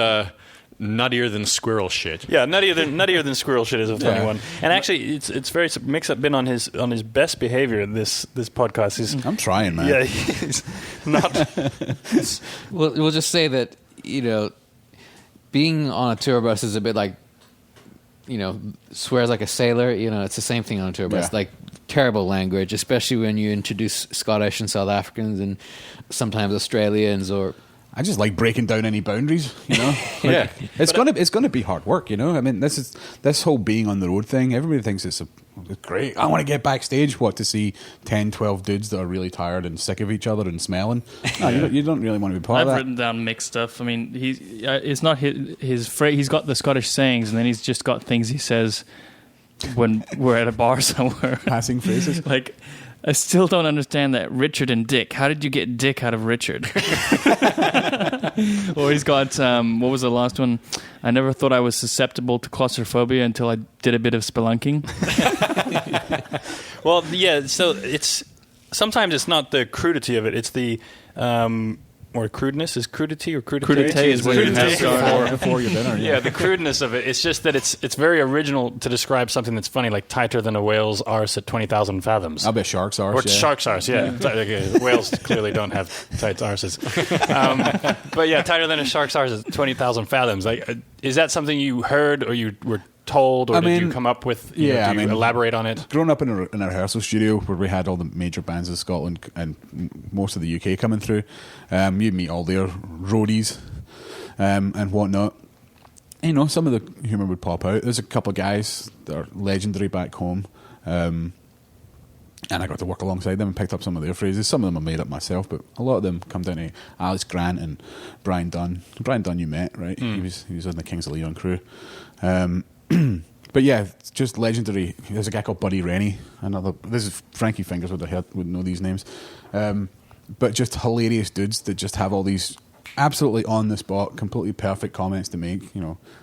nuttier than squirrel shit. Yeah, nuttier than squirrel shit is a funny one. And actually, it's very Mick's been on his best behavior this podcast. I'm trying, man. Yeah, he's not. We'll just say that being on a tour bus is a bit like swears like a sailor. It's the same thing on a tour bus. Yeah. Like terrible language, especially when you introduce Scottish and South Africans and sometimes Australians or. I just like breaking down any boundaries, Yeah. It's gonna be hard work, I mean, this whole being on the road thing. Everybody thinks it's great. I want to get backstage. To see 10, 12 dudes that are really tired and sick of each other and smelling. No, you don't really want to be part of that. I've written down mixed stuff. I mean, it's not his phrase. He's got the Scottish sayings, and then he's just got things he says when we're at a bar somewhere. Passing phrases. Like, I still don't understand that Richard and Dick. How did you get Dick out of Richard? Or he's got, what was the last one? I never thought I was susceptible to claustrophobia until I did a bit of spelunking. Well, yeah, so sometimes it's not the crudity of it, it's the... or crudeness is crudity or crudité? Crudité is what you have before your dinner. Yeah, the crudeness of it. It's just that it's very original to describe something that's funny, like tighter than a whale's arse at 20,000 fathoms. I'll bet sharks arse. Or shark's arse, yeah. Whales clearly don't have tight arses. But yeah, tighter than a shark's arse at 20,000 fathoms. Like, is that something you heard or you were told, or did you come up with? Elaborate on it. Growing up in a rehearsal studio where we had all the major bands of Scotland and most of the UK coming through, you'd meet all their roadies and whatnot. Some of the humour would pop out. There's a couple of guys that are legendary back home, and I got to work alongside them and picked up some of their phrases. Some of them I made up myself, but a lot of them come down to Alex Grant and Brian Dunn. Brian Dunn you met, right? He was on the Kings of Leon crew. But yeah, it's just legendary. There's a guy called Buddy Rennie. This is Frankie Fingers would know these names. But just hilarious dudes that just have all these absolutely on the spot, completely perfect comments to make.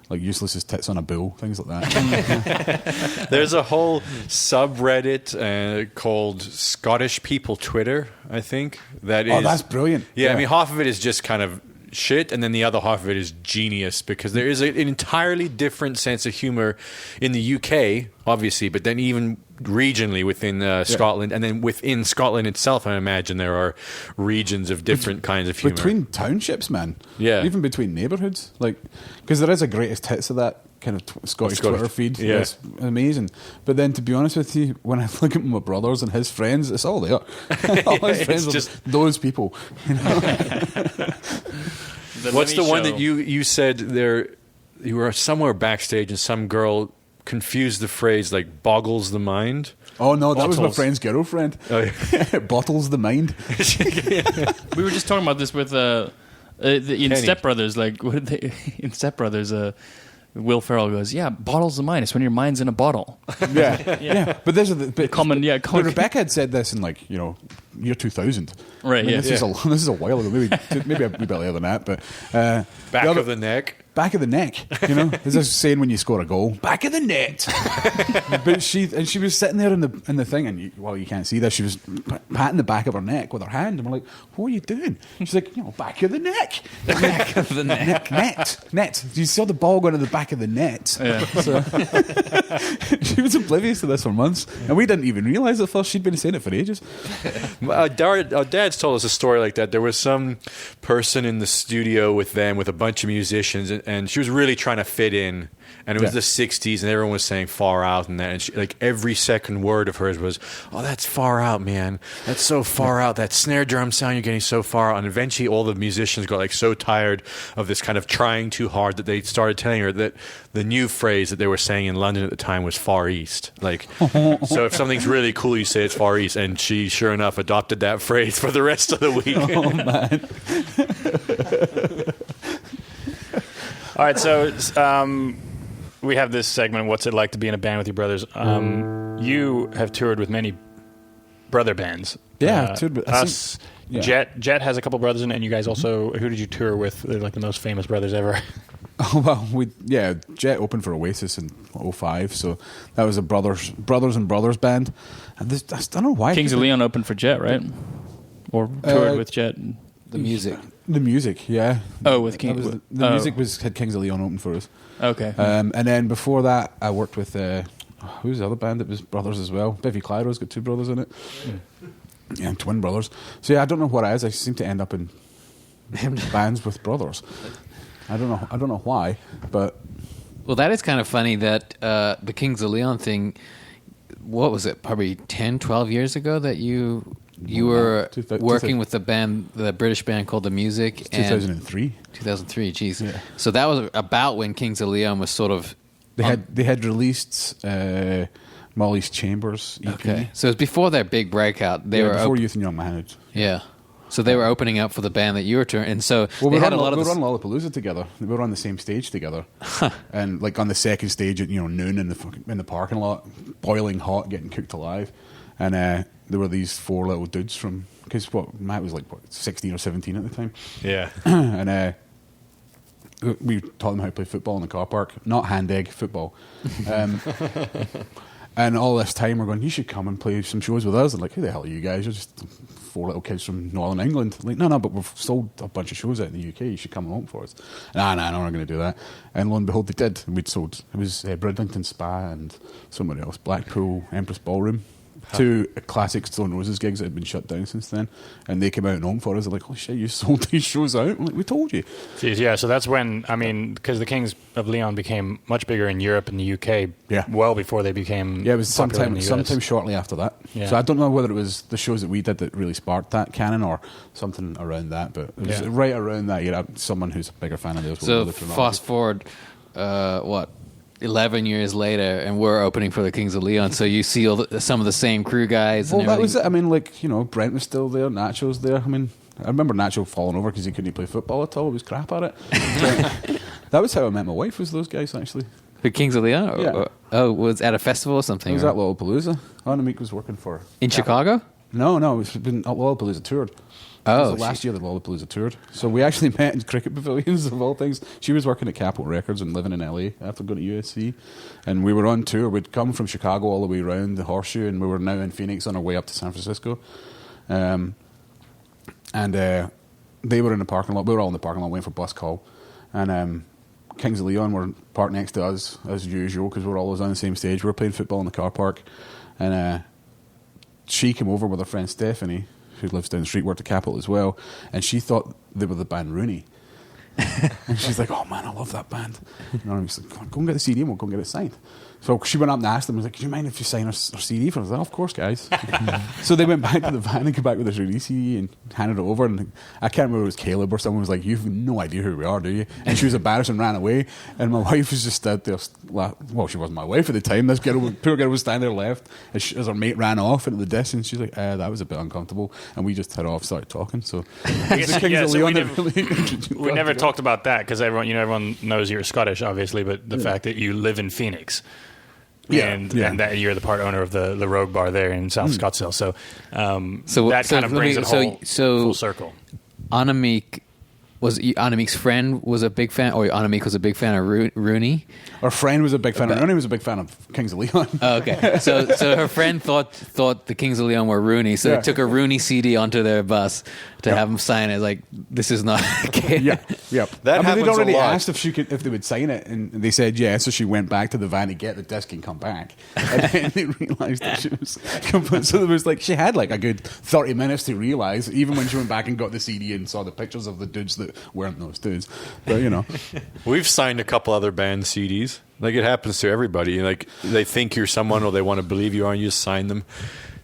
Like useless as tits on a bull, things like that. There's a whole subreddit called Scottish People Twitter, I think. That's brilliant. Yeah, I mean, half of it is just kind of shit, and then the other half of it is genius, because there is an entirely different sense of humor in the UK, obviously, but then even regionally within Scotland, and then within Scotland itself, I imagine there are regions of different kinds of humor. Between townships, man. Yeah. Even between neighbourhoods. Because there is a greatest hits of that kind of Scottish Twitter feed. Yeah. It's amazing. But then, to be honest with you, when I look at my brothers and his friends, it's all there. All his friends are just those people. What's the one that you said there? You were somewhere backstage and some girl confused the phrase like "boggles the mind." Oh no, that was my friend's girlfriend. Oh, yeah. Bottles the mind. We were just talking about this with in Step Brothers. Like, what did they in Step Brothers? Will Ferrell goes, "Yeah, bottles the mind. It's when your mind's in a bottle." Yeah. But there's common. But Rebecca had said this in year 2000. Right. This is a while ago. Maybe a bit later than that. But back of the neck. Back of the neck, There's a saying when you score a goal, back of the net. But she was sitting there in the thing, and you can't see this. She was patting the back of her neck with her hand, and we're like, "What are you doing?" She's like, "Back of the neck, Back of the neck. net. You saw the ball going to the back of the net." Yeah. So, she was oblivious to this for months, and we didn't even realise at first. She'd been saying it for ages. Our dad's told us a story like that. There was some person in the studio with them with a bunch of musicians, and she was really trying to fit in, and it was the 60s, and everyone was saying far out and that, and she, every second word of hers was, "Oh, that's far out, man. That's so far out. That snare drum sound you're getting so far out." And eventually all the musicians got so tired of this kind of trying too hard that they started telling her that the new phrase that they were saying in London at the time was Far East. So if something's really cool, you say it's Far East, and she sure enough adopted that phrase for the rest of the week. Oh man. All right, so we have this segment, What's It Like to Be in a Band with Your Brothers? You have toured with many brother bands. Yeah, I've toured with us. Yeah. Jet has a couple brothers in it, and you guys also, who did you tour with? They're the most famous brothers ever. Oh, well, Jet opened for Oasis in 2005, so that was a brothers and brothers band. And I don't know why. Kings of Leon opened for Jet, right? Or toured with Jet. The music. The music, yeah. Oh, with That King. was the music had Kings of Leon open for us. Okay. And then before that, I worked with who's the other band? It was brothers as well. Bivy Clyro's got 2 brothers in it. Yeah, twin brothers. So yeah, I don't know what it is. I seem to end up in bands with brothers. I don't know why, but Well, that is kind of funny that the Kings of Leon thing, what was it, probably 10, 12 years ago that you were working with the band, the British band called The Music. 2003. 2003, geez. Yeah. So that was about when Kings of Leon was sort of... They had released Molly's Chambers EP. Okay. So it was before their big breakout. They were before Youth and Young Manhood. Yeah. So they were opening up for the band that you were touring, and so Well, they we had were a lot of on Lollapalooza together. We were on the same stage together, and like on the second stage at noon in the parking lot, boiling hot, getting cooked alive, and there were these 4 little dudes from because Matt was like 16 or 17 at the time, Yeah. and we taught them how to play football in the car park, not hand egg football. And all this time we're going, you should come and play some shows with us. And like, who the hell are you guys? You're just 4 little kids from Northern England. Like, no, but we've sold a bunch of shows out in the UK. You should come along for us. Nah, no, we're not going to do that. And lo and behold, they did. And we'd sold, it was Bridlington Spa and somebody else, Blackpool, Empress Ballroom. 2 classic Stone Roses gigs that had been shut down since then. And they came out and home for us. They're like, oh shit, you sold these shows out? I'm like, we told you. Jeez, yeah, so that's when, I mean, because the Kings of Leon became much bigger in Europe and the UK well before they became Yeah, it was popular in sometime the US. shortly after that. Yeah. So I don't know whether it was the shows that we did that really sparked that canon or something around that, but it was right around that year. Someone who's a bigger fan of those. So fast forward, 11 years later, and we're opening for the Kings of Leon. So you see some of the same crew guys. Well, and that everything. was it. I mean, like, Brent was still there, Nacho's there. I mean, I remember Nacho falling over because he couldn't play football at all. He was crap at it. That was how I met my wife, was those guys, actually. The Kings of Leon? Yeah. Was at a festival or something? It was at Lollapalooza. Annemiek was working for... In Chicago? No, it's been Lollapalooza toured. Oh, it was the last year that Lollapalooza toured. So we actually met in cricket pavilions, of all things. She was working at Capitol Records and living in LA after going to USC. And we were on tour. We'd come from Chicago all the way around the Horseshoe, and we were now in Phoenix on our way up to San Francisco. And they were in the parking lot. We were all in the parking lot waiting for bus call. And Kings of Leon were parked next to us, as usual, because we're always on the same stage. We were playing football in the car park. And she came over with her friend Stephanie, who lives down the street, worked at Capitol as well, and she thought they were the band Rooney. And she's like, oh man, I love that band. And I was like, go and get the CD and we'll go and get it signed. So she went up and asked them, was like, do you mind if you sign our CD for us? I was like, of course, guys. So they went back to the van and came back with this Rooney CD and handed it over. And I can't remember if it was Caleb or someone was like, you've no idea who we are, do you? And she was embarrassed and ran away. And my wife was just out there, well, she wasn't my wife at the time. This poor girl was standing there left as her mate ran off into the distance. She's like, that was a bit uncomfortable. And we just hit off, started talking. So I guess, we never talked about that because everyone knows you're Scottish, obviously, but the fact that you live in Phoenix. And that you're the part owner of the Rogue Bar there in South Scottsdale. So that kind of brings it full circle. Annemiek's friend was a big fan, or Annemiek was a big fan of Rooney. Her friend was a big fan of Rooney, was a big fan of Kings of Leon. Oh, okay. So her friend thought the Kings of Leon were Rooney, so they took a Rooney CD onto their bus to have him sign it. Like, this is not okay. Yep. That happens they'd already a lot. asked if they would sign it, and they said yes. So she went back to the van to get the disc and come back. And then they realised that she was. So there was she had a good 30 minutes to realise, even when she went back and got the CD and saw the pictures of the dudes that weren't those dudes. But We've signed a couple other band CDs. Like, it happens to everybody. Like, they think you're someone or they want to believe you are, and you just sign them.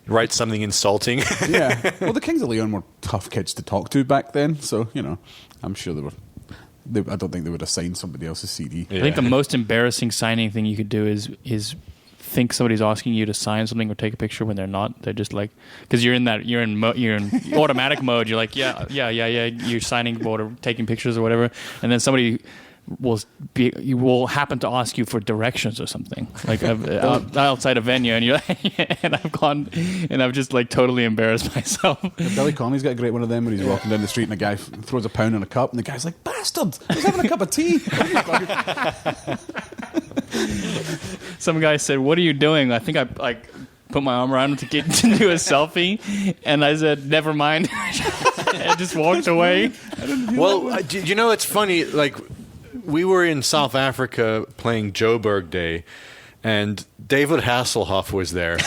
Write something insulting. Yeah. Well, the Kings of Leon were tough kids to talk to back then, so I'm sure they were. I don't think they would have signed somebody else's CD. I think the most embarrassing signing thing you could do is think somebody's asking you to sign something or take a picture when they're not. They're just like, because you're in automatic mode. You're like, yeah. You're signing or taking pictures or whatever, and then somebody will happen to ask you for directions or something like outside a venue, and you're like, and I've gone and I've just totally embarrassed myself. Billy Connolly's got a great one of them where he's walking down the street and a guy throws a pound in a cup and the guy's like, bastard, he's having a cup of tea. Some guy said, what are you doing? I think I put my arm around him to do a selfie, and I said, never mind. and just walked away. Well, you know, it's funny. Like, we were in South Africa playing Joburg Day, and David Hasselhoff was there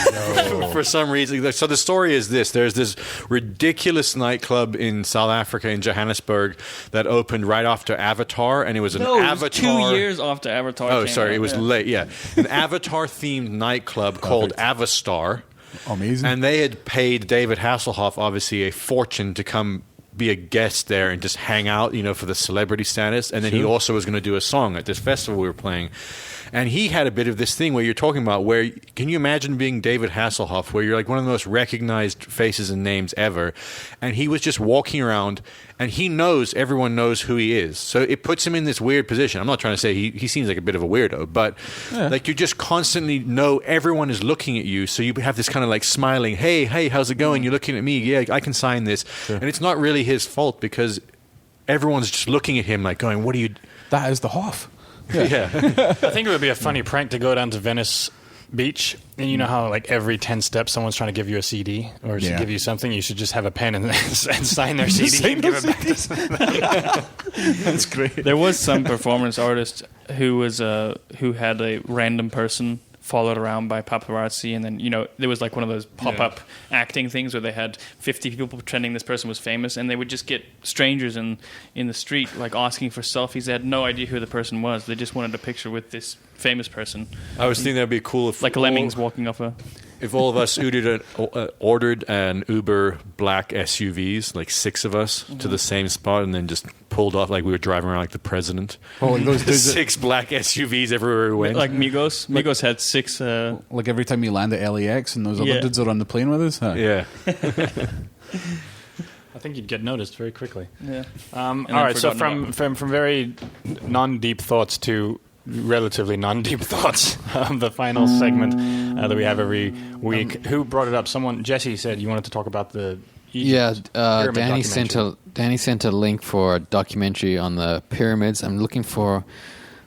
for some reason. So the story is this. There's this ridiculous nightclub in South Africa, in Johannesburg, that opened right after Avatar, and it was an Avatar... 2 years after Avatar Oh, came sorry, out. it was late, yeah. An Avatar-themed nightclub called Avastar. Amazing. And they had paid David Hasselhoff, obviously, a fortune to come be a guest there and just hang out, you know, for the celebrity status. And then he also was going to do a song at this festival we were playing. And he had a bit of this thing where you're talking about where, can you imagine being David Hasselhoff, where you're like one of the most recognized faces and names ever, and he was just walking around, and he knows everyone knows who he is. So it puts him in this weird position. I'm not trying to say he seems like a bit of a weirdo, but like you just constantly know everyone is looking at you, so you have this kind of like smiling, hey, how's it going? You're looking at me. Yeah, I can sign this. Sure. And it's not really his fault because everyone's just looking at him like going, what are you... That is the Hoff. Yeah. I think it would be a funny prank to go down to Venice Beach, and you know how like every 10 steps someone's trying to give you a CD or to give you something. You should just have a pen and sign their CD and give it back to them. That's great. There was some performance artist who had a random person followed around by paparazzi, and then, you know, there was like one of those pop-up acting things where they had 50 people pretending this person was famous, and they would just get strangers in the street like asking for selfies. They had no idea who the person was. They just wanted a picture with this famous person. I was thinking that'd be cool if like lemmings walking off a... If all of us ordered an Uber black SUVs, like 6 of us, to the same spot, and then just pulled off like we were driving around like the president. Oh, like those dudes 6 black SUVs everywhere we went. Like Migos. Migos had 6... like every time you land at LAX and those other dudes are on the plane with us. Huh? Yeah. I think you'd get noticed very quickly. Yeah. All right, so from very non-deep thoughts to relatively non-deep thoughts, the final segment that we have every week. Who brought it up? Jesse said you wanted to talk about the Egypt pyramid Danny sent a link for a documentary on the pyramids. I'm looking for,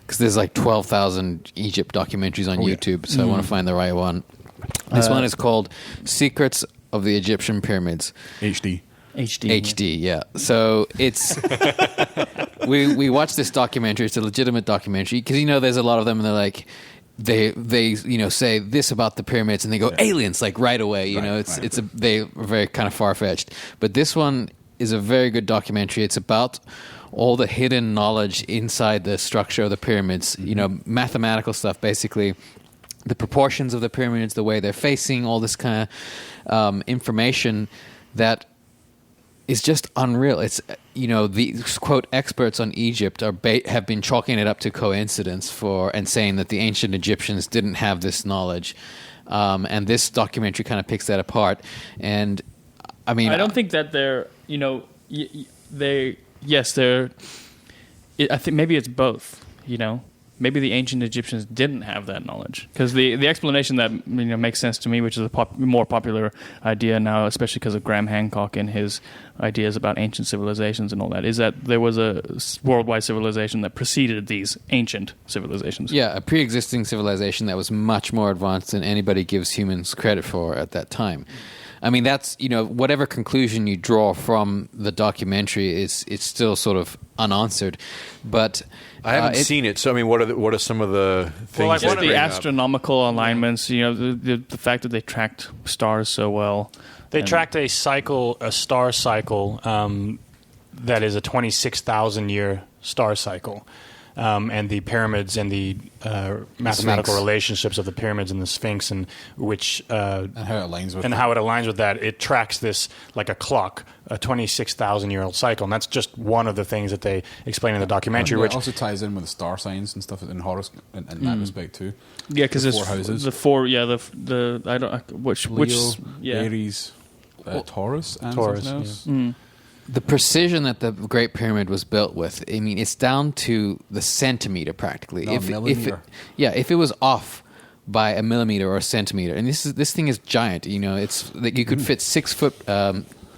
because there's like 12,000 Egypt documentaries on YouTube, so I want to find the right one. This one is called Secrets of the Egyptian Pyramids. HD, yeah. So it's we watched this documentary. It's a legitimate documentary because, you know, there's a lot of them, and they're like they you know say this about the pyramids, and they go aliens like right away. You know, they're very kind of far fetched. But this one is a very good documentary. It's about all the hidden knowledge inside the structure of the pyramids. You know, mathematical stuff, basically. The proportions of the pyramids, the way they're facing, all this kind of information that is just unreal. It's, you know, the quote experts on Egypt have been chalking it up to coincidence and saying that the ancient Egyptians didn't have this knowledge, and this documentary kind of picks that apart. And I mean, I don't think that they're, you know, they're. I think maybe it's both. You know, maybe the ancient Egyptians didn't have that knowledge, because the explanation that, you know, makes sense to me, which is a more popular idea now, especially because of Graham Hancock and his ideas about ancient civilizations and all that, is that there was a worldwide civilization that preceded these ancient civilizations. Yeah, a pre-existing civilization that was much more advanced than anybody gives humans credit for at that time. I mean, that's, you know, whatever conclusion you draw from the documentary it's still sort of unanswered. But I haven't seen it, so I mean, what are some of the things? Well, just the astronomical alignments. You know, the fact that they tracked stars so well. They tracked a star cycle that is a 26,000 year star cycle. And the pyramids and the mathematical relationships of the pyramids and the Sphinx, and which and how it aligns with that. It tracks this like a clock, a 26,000-year-old cycle, and that's just one of the things that they explain in the documentary. Which also ties in with the star signs and stuff in horoscope in that respect too. Yeah, because there's 4 houses. The 4, the I don't which Leo, which Aries, Taurus, and Taurus, something else. Yeah. The precision that the Great Pyramid was built with, I mean, it's down to the centimeter practically. Millimeter. If it was off by a millimeter or a centimeter, and this thing is giant. You know, it's like you could fit 6 foot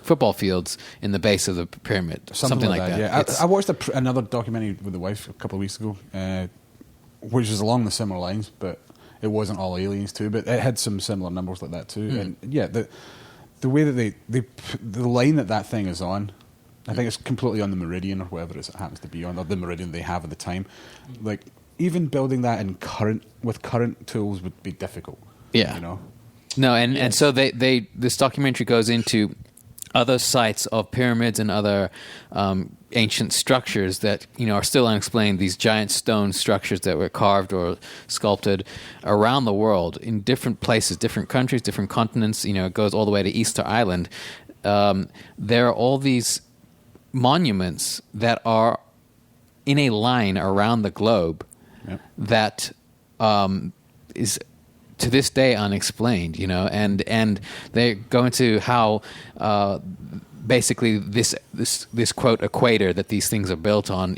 football fields in the base of the pyramid, something like that. Yeah, I watched another documentary with the wife a couple of weeks ago, which was along the similar lines, but it wasn't all aliens too. But it had some similar numbers like that too. And yeah, the way that the line that thing is on, I think it's completely on the meridian or whatever it happens to be on, or the meridian they have at the time. Like, even building that with current tools would be difficult. Yeah. You know? No, and so this documentary goes into other sites of pyramids and other ancient structures that are still unexplained. These giant stone structures that were carved or sculpted around the world in different places, different countries, different continents. It goes all the way to Easter Island. There are all these monuments that are in a line around the globe that is to this day unexplained, and they go into how basically this quote equator that these things are built on,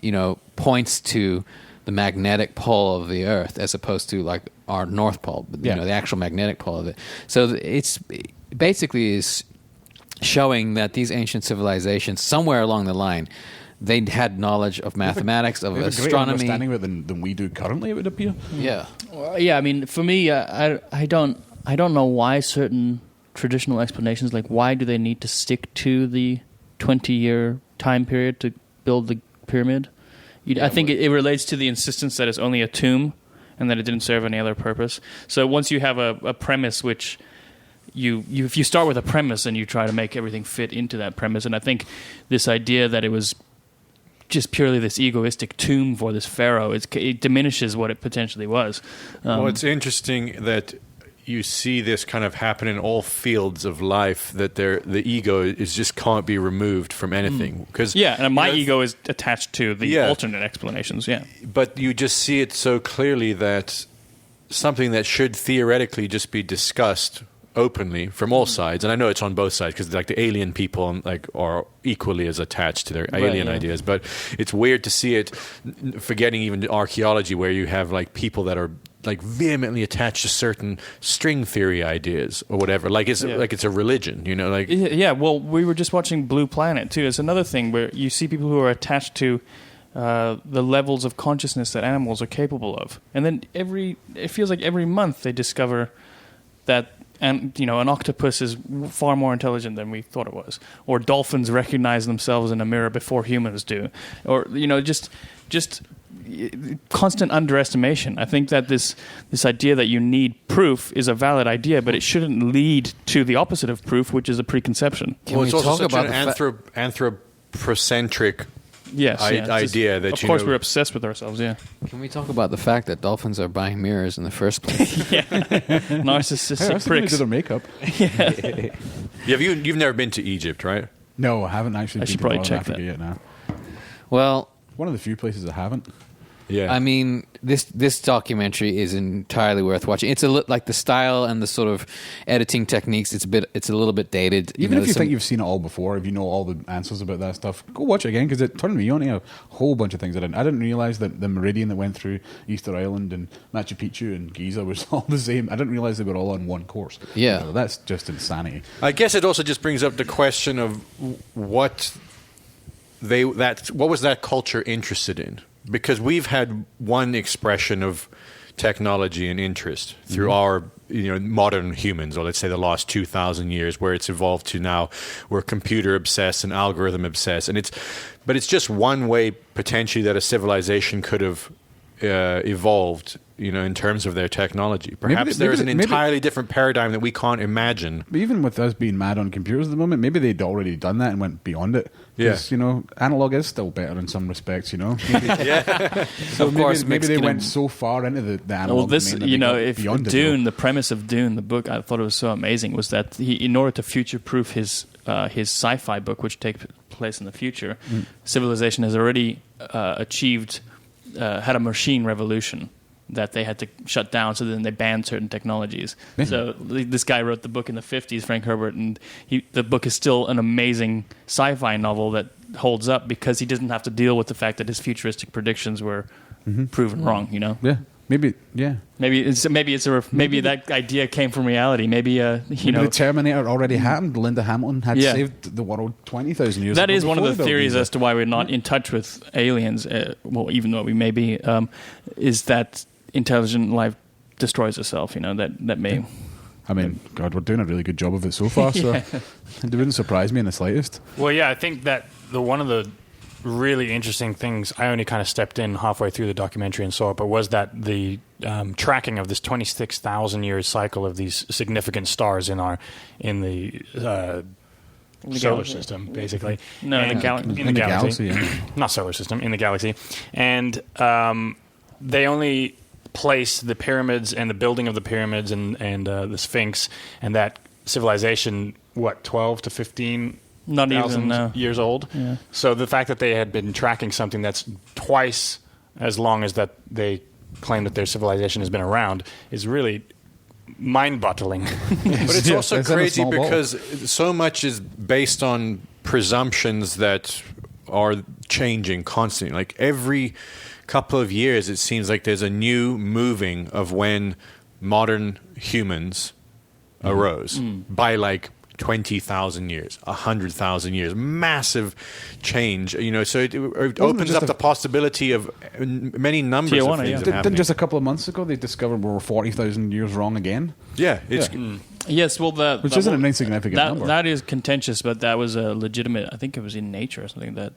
points to the magnetic pole of the Earth as opposed to like our North Pole, the actual magnetic pole of it. So it's basically is showing that these ancient civilizations, somewhere along the line, they had knowledge of mathematics, of astronomy. Greater understanding of it than we do currently, it would appear. Yeah. Well, yeah, I mean, for me, I don't know why certain traditional explanations, like why do they need to stick to the 20-year time period to build the pyramid? I think it relates to the insistence that it's only a tomb and that it didn't serve any other purpose. So once you have a premise which if you start with a premise and you try to make everything fit into that premise, and I think this idea that it was just purely this egoistic tomb for this pharaoh, it diminishes what it potentially was. Well, it's interesting that you see this kind of happen in all fields of life, that the ego is just can't be removed from anything. And my ego is attached to the alternate explanations, But you just see it so clearly that something that should theoretically just be discussed openly from all sides, and I know it's on both sides because like the alien people are equally as attached to their alien ideas, but it's weird to see it, forgetting even archaeology, where you have like people that are like vehemently attached to certain string theory ideas or whatever, like it's a religion, Well, we were just watching Blue Planet too. It's another thing where you see people who are attached to the levels of consciousness that animals are capable of, and then it feels like every month they discover that. And an octopus is far more intelligent than we thought it was, or dolphins recognize themselves in a mirror before humans do, or just constant underestimation. I think that this idea that you need proof is a valid idea, but it shouldn't lead to the opposite of proof, which is a preconception. Well, it's also such an anthropocentric idea that of course we're obsessed with ourselves. Yeah. Can we talk about the fact that dolphins are buying mirrors in the first place? Narcissistic pricks. Do their makeup. You've never been to Egypt, right? No, I haven't actually. I should probably check that yet now. Well, one of the few places I haven't. Yeah, I mean, this documentary is entirely worth watching. It's like the style and the sort of editing techniques. It's a little bit dated. Even if you think you've seen it all before, if you know all the answers about that stuff, go watch it again, because it turned me on to a whole bunch of things. I didn't realize that the meridian that went through Easter Island and Machu Picchu and Giza was all the same. I didn't realize they were all on one course. Yeah, that's just insanity. I guess it also just brings up the question of what was that culture interested in. Because we've had one expression of technology and interest through our modern humans, or let's say the last 2,000 years, where it's evolved to now we're computer obsessed and algorithm obsessed, but it's just one way potentially that a civilization could have evolved, in terms of their technology. Perhaps there's an entirely different paradigm that we can't imagine. But even with us being mad on computers at the moment, maybe they'd already done that and went beyond it. Yeah. Analog is still better in some respects, Yeah. So of course, maybe they went so far into the analog. Well, if Dune, the premise of Dune, the book, I thought it was so amazing, was that in order to future-proof his sci-fi book, which takes place in the future, civilization has already had a machine revolution that they had to shut down, so then they banned certain technologies. So this guy wrote the book in the 50s, Frank Herbert, and the book is still an amazing sci-fi novel that holds up because he doesn't have to deal with the fact that his futuristic predictions were proven wrong, Yeah. Maybe that idea came from reality. Maybe the Terminator already happened. Linda Hamilton had saved the world 20,000 years ago. That is one of the theories as to why we're not in touch with aliens. Even though we may be, is that intelligent life destroys itself. That may. I mean, God, we're doing a really good job of it so far. So it wouldn't surprise me in the slightest. Well, yeah, I think that one of the really interesting things, I only kind of stepped in halfway through the documentary and saw it, but was that the tracking of this 26,000 year cycle of these significant stars in the solar system, basically. No, in the galaxy. Yeah. Not solar system, in the galaxy. And they only place the pyramids and the building of the pyramids and the Sphinx and that civilization, 12 to 15 Not even, thousand no. years old. Yeah. So the fact that they had been tracking something that's twice as long as that they claim that their civilization has been around is really mind-boggling. But it's also It's in a crazy small ball. because so much is based on presumptions that are changing constantly. Like every couple of years, it seems like there's a new moving of when modern humans arose by like 20,000 years, 100,000 years, massive change. So it opens up the possibility of many numbers Tijuana, of things yeah. that Didn't happening. just a couple of months ago they discovered we were 40,000 years wrong again? Yeah, it's Yes, well, Which isn't an insignificant number. That is contentious, but that was a legitimate. I think it was in Nature or something that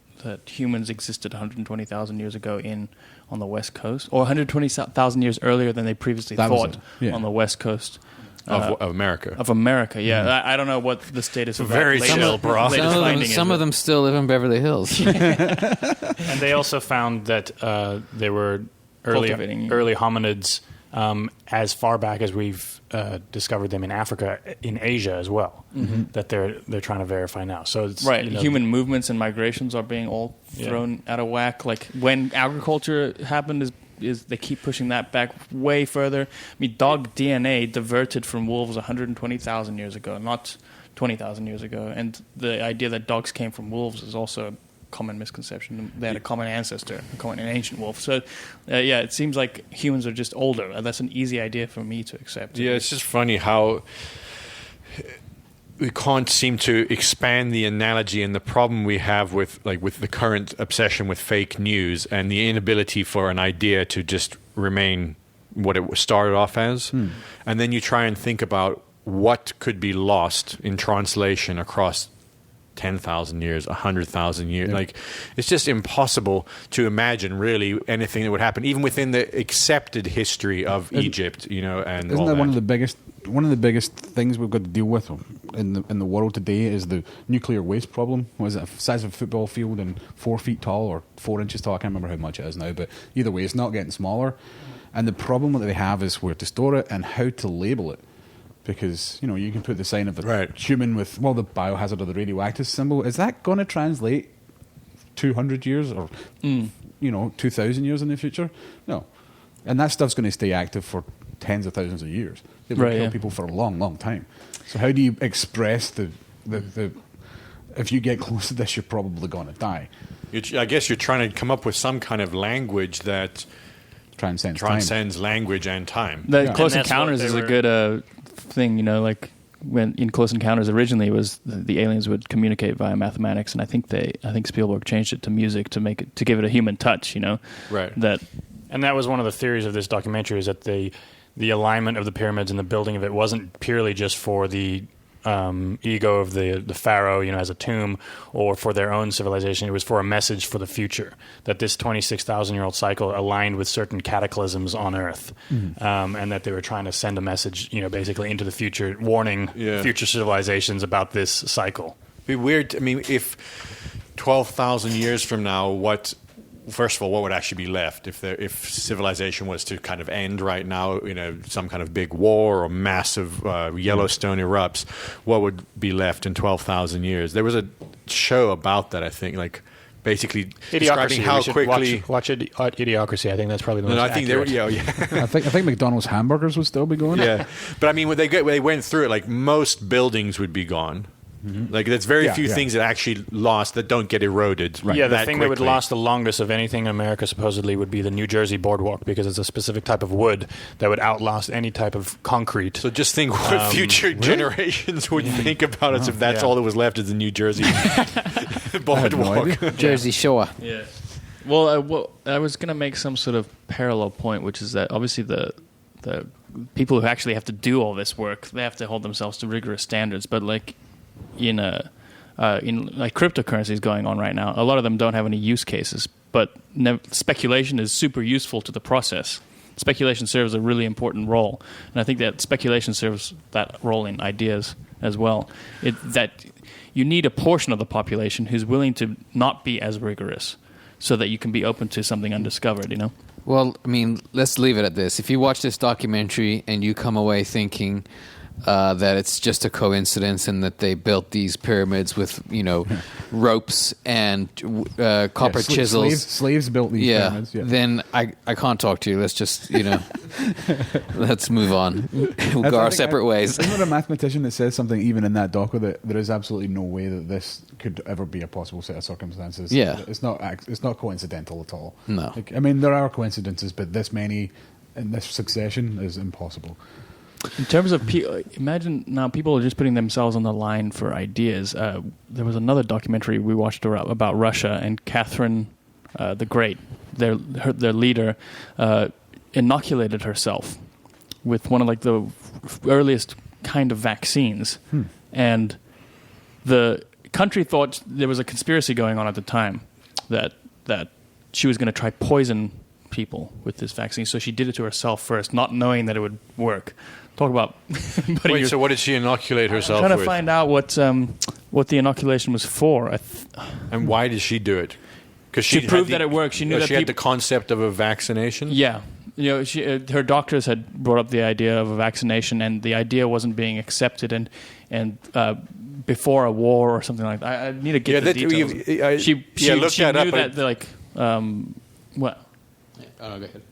humans existed 120,000 years ago on the West Coast, or 120,000 years earlier than they previously That was thought it, yeah. on the West Coast of America. of America. Yeah, I don't know what the status of Very that latest, chill, bro. latest finding is. Some of them still live in Beverly Hills. And they also found that there were Cultivating. early hominids as far back as we've discovered them in Africa, in Asia as well. That they're trying to verify now. So it's, Right, human movements and migrations are being all thrown out of whack. Like when agriculture happened, is they keep pushing that back way further. I mean, dog DNA diverted from wolves 120,000 years ago, not 20,000 years ago. And the idea that dogs came from wolves is also a common misconception. They had a common ancestor, an ancient wolf. So, it seems like humans are just older. That's an easy idea for me to accept. Yeah, it's just funny how we can't seem to expand the analogy, and the problem we have with the current obsession with fake news and the inability for an idea to just remain what it started off as. And then you try and think about what could be lost in translation across 10,000 years, 100,000 years. Yep. Like, it's just impossible to imagine really anything that would happen, even within the accepted history of Egypt, and Isn't all that that. one of the biggest things we've got to deal with in the world today is the nuclear waste problem? Was it the size of a football field and 4 feet tall or 4 inches tall? I can't remember how much it is now, but either way, it's not getting smaller. And the problem that they have is where to store it and how to label it. Because, you can put the sign of a human with, the biohazard or the radioactive symbol. Is that going to translate 200 years or, 2,000 years in the future? No. And that stuff's going to stay active for tens of thousands of years. It will kill people for a long, long time. So how do you express the if you get close to this, you're probably going to die. I guess you're trying to come up with some kind of language that Transcends language and time. The Close And that's Encounters what is they a good thing, like when in Close Encounters originally was the aliens would communicate via mathematics, and I think Spielberg changed it to music to give it a human touch, Right. And that was one of the theories of this documentary, is that the alignment of the pyramids and the building of it wasn't purely just for the ego of the pharaoh, as a tomb, or for their own civilization. It was for a message for the future, that this 26,000-year-old cycle aligned with certain cataclysms on Earth, and that they were trying to send a message, basically into the future, warning future civilizations about this cycle. It'd be weird. I mean, if 12,000 years from now, first of all, what would actually be left if civilization was to kind of end right now, some kind of big war or massive Yellowstone erupts? What would be left in 12,000 years? There was a show about that, I think, like basically describing how quickly. Watch Idiocracy. I think that's probably the most I think accurate. I think McDonald's hamburgers would still be going. Yeah, but I mean, when they went through it, like most buildings would be gone. Like there's very few things that actually lost that don't get eroded. Right. Yeah, the that thing that would quickly. last the longest of anything in America supposedly would be the New Jersey boardwalk, because it's a specific type of wood that would outlast any type of concrete. So just think what future generations would think about us if that's all that was left is the New Jersey boardwalk. Jersey Shore. Yeah. Well, I was going to make some sort of parallel point, which is that obviously the people who actually have to do all this work, they have to hold themselves to rigorous standards. But like in a in like cryptocurrencies going on right now. A lot of them don't have any use cases, but speculation is super useful to the process. Speculation serves a really important role, and I think that speculation serves that role in ideas as well. That you need a portion of the population who's willing to not be as rigorous, so that you can be open to something undiscovered. You know. Well, I mean, let's leave it at this. If you watch this documentary and you come away thinking that it's just a coincidence and that they built these pyramids with, ropes and copper chisels. Slaves built these pyramids. Yeah. Then I can't talk to you. Let's just, let's move on. We'll go our separate ways. Isn't there a mathematician that says something even in that doco that there is absolutely no way that this could ever be a possible set of circumstances? Yeah. It's not coincidental at all. No. I mean, there are coincidences, but this many in this succession is impossible. In terms of imagine now people are just putting themselves on the line for ideas. There was another documentary we watched about Russia, and Catherine the Great, their leader, inoculated herself with one of like the earliest kind of vaccines, and the country thought there was a conspiracy going on at the time that she was going to try poison people with this vaccine, so she did it to herself first, not knowing that it would work. Talk about wait. So what did she inoculate herself I'm trying with? to find out what the inoculation was for. And why did she do it? Because she proved that it worked. She knew that she had the concept of a vaccination. Yeah, her doctors had brought up the idea of a vaccination, and the idea wasn't being accepted. And before a war or something like that. I need to get the details. She knew that what? Oh, no, go ahead.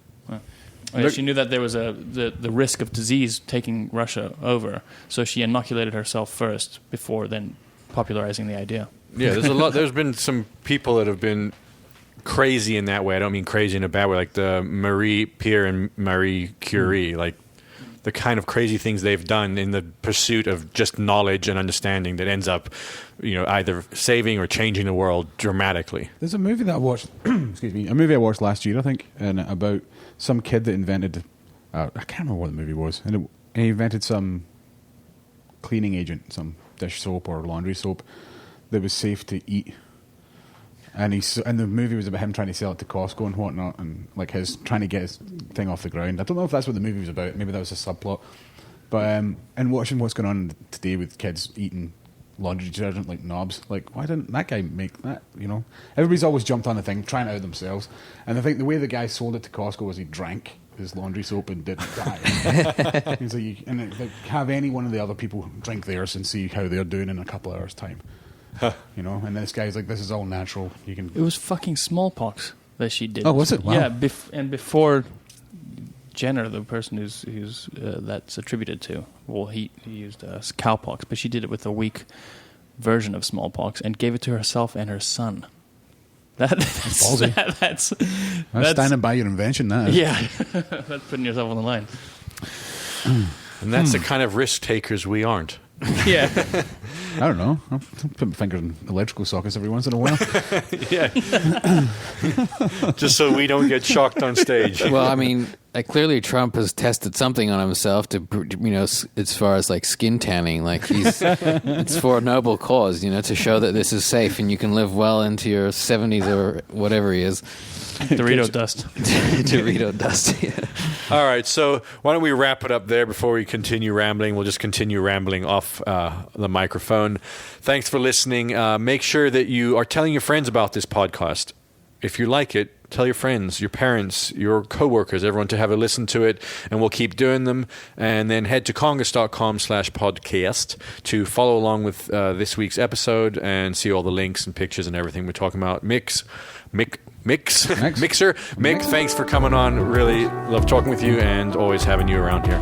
She knew that there was the risk of disease taking Russia over, so she inoculated herself first before then popularizing the idea. Yeah, there's a lot. There's been some people that have been crazy in that way. I don't mean crazy in a bad way, like the Marie Pierre and Marie Curie, like the kind of crazy things they've done in the pursuit of just knowledge and understanding that ends up, either saving or changing the world dramatically. There's a movie that I watched. Excuse me, a movie I watched last year, I think, and about some kid that invented. I can't remember what the movie was, and he invented some cleaning agent, some dish soap or laundry soap that was safe to eat. And the movie was about him trying to sell it to Costco and whatnot, and like his trying to get his thing off the ground. I don't know if that's what the movie was about. Maybe that was a subplot. But and watching what's going on today with kids eating laundry detergent like knobs, like why didn't that guy make that? Everybody's always jumped on the thing, trying it out themselves. And I think the way the guy sold it to Costco was he drank his laundry soap and didn't die. He's like, have any one of the other people drink theirs and see how they're doing in a couple of hours' time. And this guy's like, this is all natural. It was fucking smallpox that she did. Oh, was it? Wow. Yeah, and before Jenner, the person who's that's attributed to, well, he used cowpox, but she did it with a weak version of smallpox and gave it to herself and her son. That's ballsy. That's standing by your invention. That is. Yeah, that's putting yourself on the line. And that's the kind of risk takers we aren't. Yeah. I don't know. I'll put my finger in electrical sockets every once in a while. Yeah. Just so we don't get shocked on stage. Well, I mean, clearly Trump has tested something on himself to, as far as like skin tanning, like it's for a noble cause, to show that this is safe and you can live well into your 70s or whatever he is. Dorito dust. Dorito dust. Yeah. All right, so why don't we wrap it up there before we continue rambling? We'll just continue rambling off the microphone. Thanks for listening. Make sure that you are telling your friends about this podcast. If you like it, tell your friends, your parents, your coworkers, everyone to have a listen to it, and we'll keep doing them. And then head to kongos.com/podcast to follow along with this week's episode and see all the links and pictures and everything we're talking about. Mixer. Mick, thanks for coming on. Really love talking with you and always having you around here.